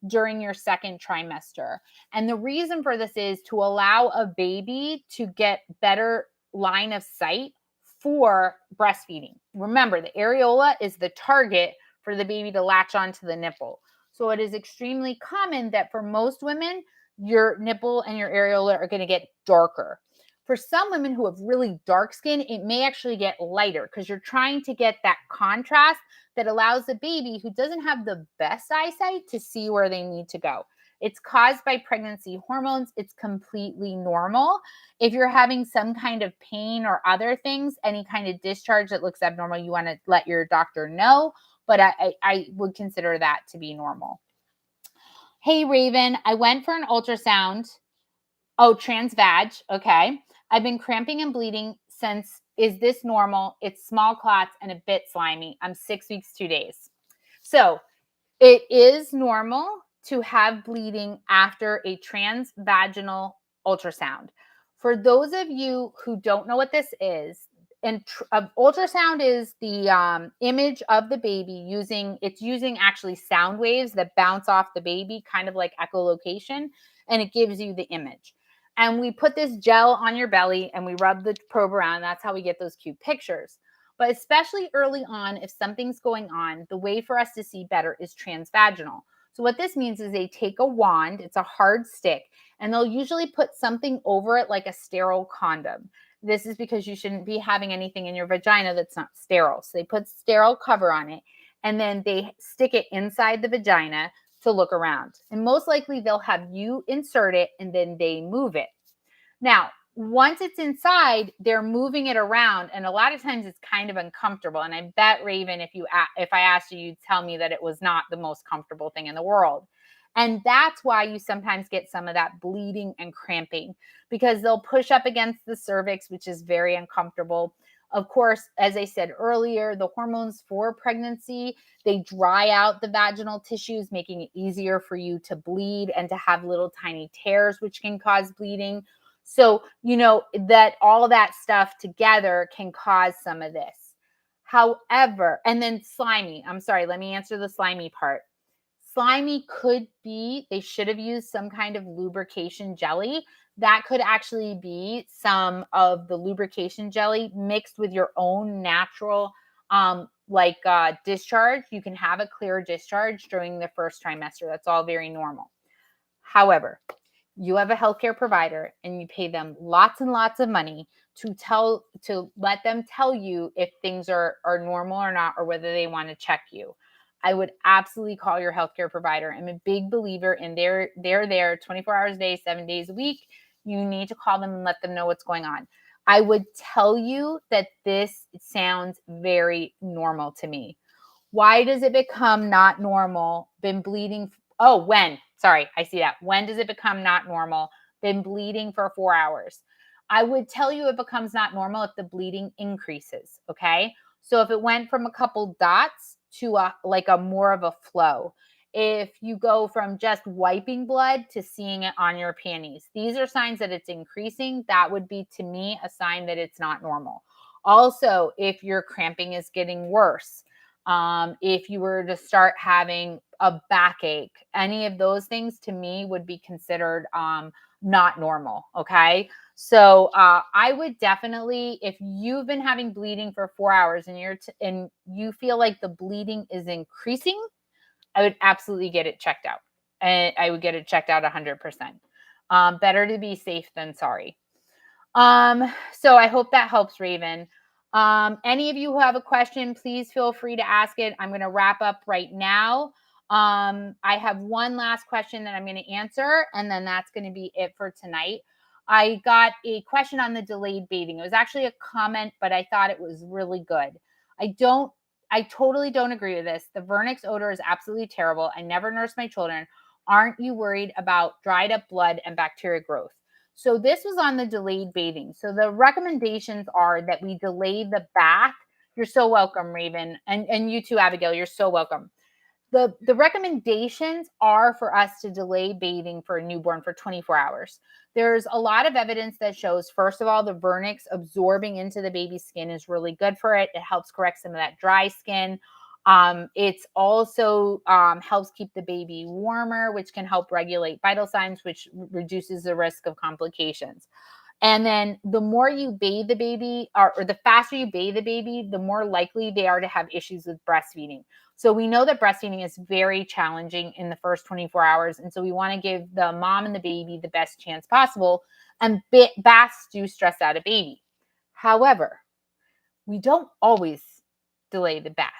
during your second trimester. And the reason for this is to allow a baby to get better line of sight for breastfeeding. Remember, the areola is the target for the baby to latch onto the nipple. So it is extremely common that for most women, your nipple and your areola are going to get darker. For some women who have really dark skin, it may actually get lighter because you're trying to get that contrast that allows the baby who doesn't have the best eyesight to see where they need to go. It's caused by pregnancy hormones. It's completely normal. If you're having some kind of pain or other things, any kind of discharge that looks abnormal, you want to let your doctor know. But I would consider that to be normal. Hey, Raven, I went for an ultrasound. Oh, transvag. Okay. I've been cramping and bleeding since. Is this normal? It's small clots and a bit slimy. I'm 6 weeks, 2 days. So it is normal to have bleeding after a transvaginal ultrasound. For those of you who don't know what this is, and ultrasound is the image of the baby using actually sound waves that bounce off the baby, kind of like echolocation, and it gives you the image. And we put this gel on your belly and we rub the probe around. That's how we get those cute pictures. But especially early on, if something's going on, the way for us to see better is transvaginal. So what this means is they take a wand, it's a hard stick, and they'll usually put something over it like a sterile condom. This is because you shouldn't be having anything in your vagina that's not sterile. So they put sterile cover on it, and then they stick it inside the vagina to look around. And most likely they'll have you insert it and then they move it. Now, once it's inside, they're moving it around, and a lot of times it's kind of uncomfortable. And I bet, Raven, if I asked you, you'd tell me that it was not the most comfortable thing in the world. And that's why you sometimes get some of that bleeding and cramping, because they'll push up against the cervix, which is very uncomfortable. Of course, as I said earlier, the hormones for pregnancy, they dry out the vaginal tissues, making it easier for you to bleed and to have little tiny tears, which can cause bleeding. So, that all of that stuff together can cause some of this. However, and then slimy, I'm sorry, let me answer the slimy part. Slimy could be, they should have used some kind of lubrication jelly. That could actually be some of the lubrication jelly mixed with your own natural discharge. You can have a clear discharge during the first trimester. That's all very normal. However, you have a healthcare provider and you pay them lots and lots of money to let them tell you if things are normal or not, or whether they want to check you. I would absolutely call your healthcare provider. I'm a big believer in they're there 24 hours a day, 7 days a week. You need to call them and let them know what's going on. I would tell you that this sounds very normal to me. Why does it become not normal? Been bleeding. Oh, when? Sorry, I see that. When does it become not normal? Been bleeding for 4 hours. I would tell you it becomes not normal if the bleeding increases, okay? So if it went from a couple dots to a more of a flow. If you go from just wiping blood to seeing it on your panties, these are signs that it's increasing. That would be, to me, a sign that it's not normal. Also, if your cramping is getting worse, if you were to start having a backache, any of those things to me would be considered not normal. Okay. So I would definitely, if you've been having bleeding for 4 hours and and you feel like the bleeding is increasing, I would absolutely get it checked out. And I would get it checked out 100%. Better to be safe than sorry. So I hope that helps, Raven. Any of you who have a question, please feel free to ask it. I'm going to wrap up right now. I have one last question that I'm going to answer, and then that's going to be it for tonight. I got a question on the delayed bathing. It was actually a comment, but I thought it was really good. I totally don't agree with this. The vernix odor is absolutely terrible. I never nurse my children. Aren't you worried about dried up blood and bacteria growth? So this was on the delayed bathing. So the recommendations are that we delay the bath. You're so welcome, Raven. And you too, Abigail, you're so welcome. The recommendations are for us to delay bathing for a newborn for 24 hours. There's a lot of evidence that shows, first of all, the vernix absorbing into the baby's skin is really good for it. It helps correct some of that dry skin. It's also helps keep the baby warmer, which can help regulate vital signs, which reduces the risk of complications. And then the more you bathe the baby, or the faster you bathe the baby, the more likely they are to have issues with breastfeeding. So we know that breastfeeding is very challenging in the first 24 hours. And so we want to give the mom and the baby the best chance possible. And baths do stress out a baby. However, we don't always delay the bath.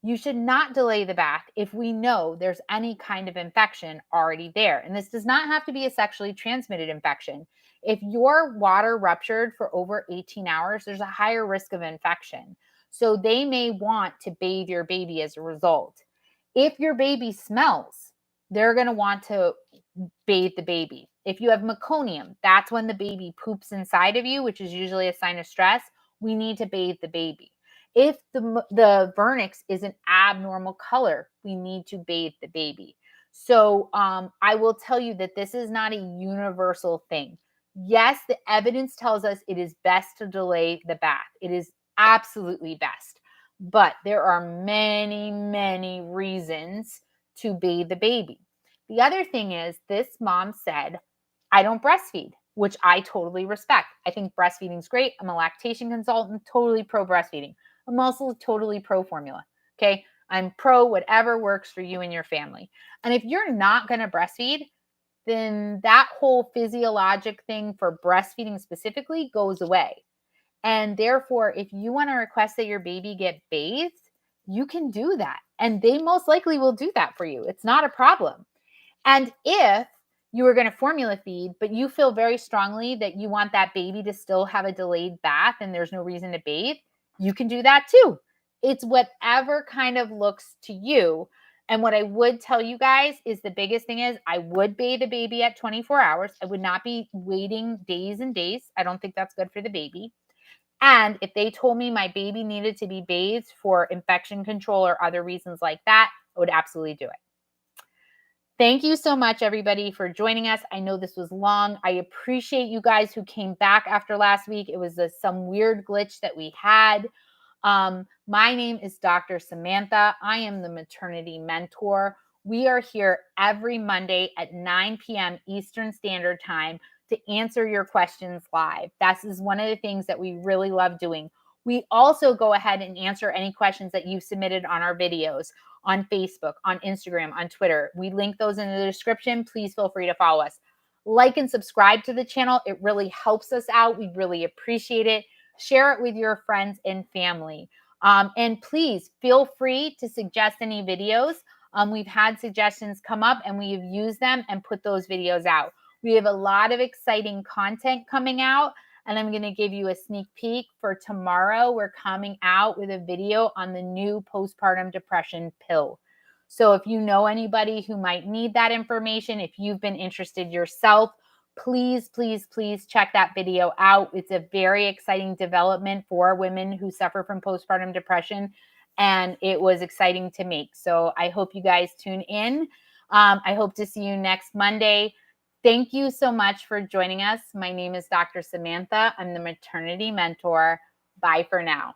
You should not delay the bath if we know there's any kind of infection already there. And this does not have to be a sexually transmitted infection. If your water ruptured for over 18 hours, there's a higher risk of infection. So they may want to bathe your baby as a result. If your baby smells, they're going to want to bathe the baby. If you have meconium, that's when the baby poops inside of you, which is usually a sign of stress. We need to bathe the baby. If the vernix is an abnormal color, we need to bathe the baby. So I will tell you that this is not a universal thing. Yes, the evidence tells us it is best to delay the bath. It is absolutely best. But there are many, many reasons to bathe the baby. The other thing is, this mom said, I don't breastfeed, which I totally respect. I think breastfeeding is great. I'm a lactation consultant, totally pro breastfeeding. I'm also totally pro formula. Okay. I'm pro whatever works for you and your family. And if you're not going to breastfeed, then that whole physiologic thing for breastfeeding specifically goes away. And therefore, if you want to request that your baby get bathed, you can do that. And they most likely will do that for you. It's not a problem. And if you were going to formula feed, but you feel very strongly that you want that baby to still have a delayed bath and there's no reason to bathe, you can do that too. It's whatever kind of looks to you. And what I would tell you guys is the biggest thing is I would bathe a baby at 24 hours. I would not be waiting days and days. I don't think that's good for the baby. And if they told me my baby needed to be bathed for infection control or other reasons like that, I would absolutely do it. Thank you so much, everybody, for joining us. I know this was long. I appreciate you guys who came back after last week. It was some weird glitch that we had. My name is Dr. Samantha. I am the maternity mentor. We are here every Monday at 9 p.m. Eastern Standard Time to answer your questions live. That is one of the things that we really love doing. We also go ahead and answer any questions that you've submitted on our videos on Facebook, on Instagram, on Twitter. We link those in the description. Please feel free to follow us. Like and subscribe to the channel. It really helps us out. We'd really appreciate it. Share it with your friends and family. And please feel free to suggest any videos. We've had suggestions come up and we have used them and put those videos out. We have a lot of exciting content coming out, and I'm going to give you a sneak peek for tomorrow. We're coming out with a video on the new postpartum depression pill. So if you know anybody who might need that information, if you've been interested yourself, please, please, please check that video out. It's a very exciting development for women who suffer from postpartum depression, and it was exciting to make. So I hope you guys tune in. I hope to see you next Monday. Thank you so much for joining us. My name is Dr. Samantha. I'm the maternity mentor. Bye for now.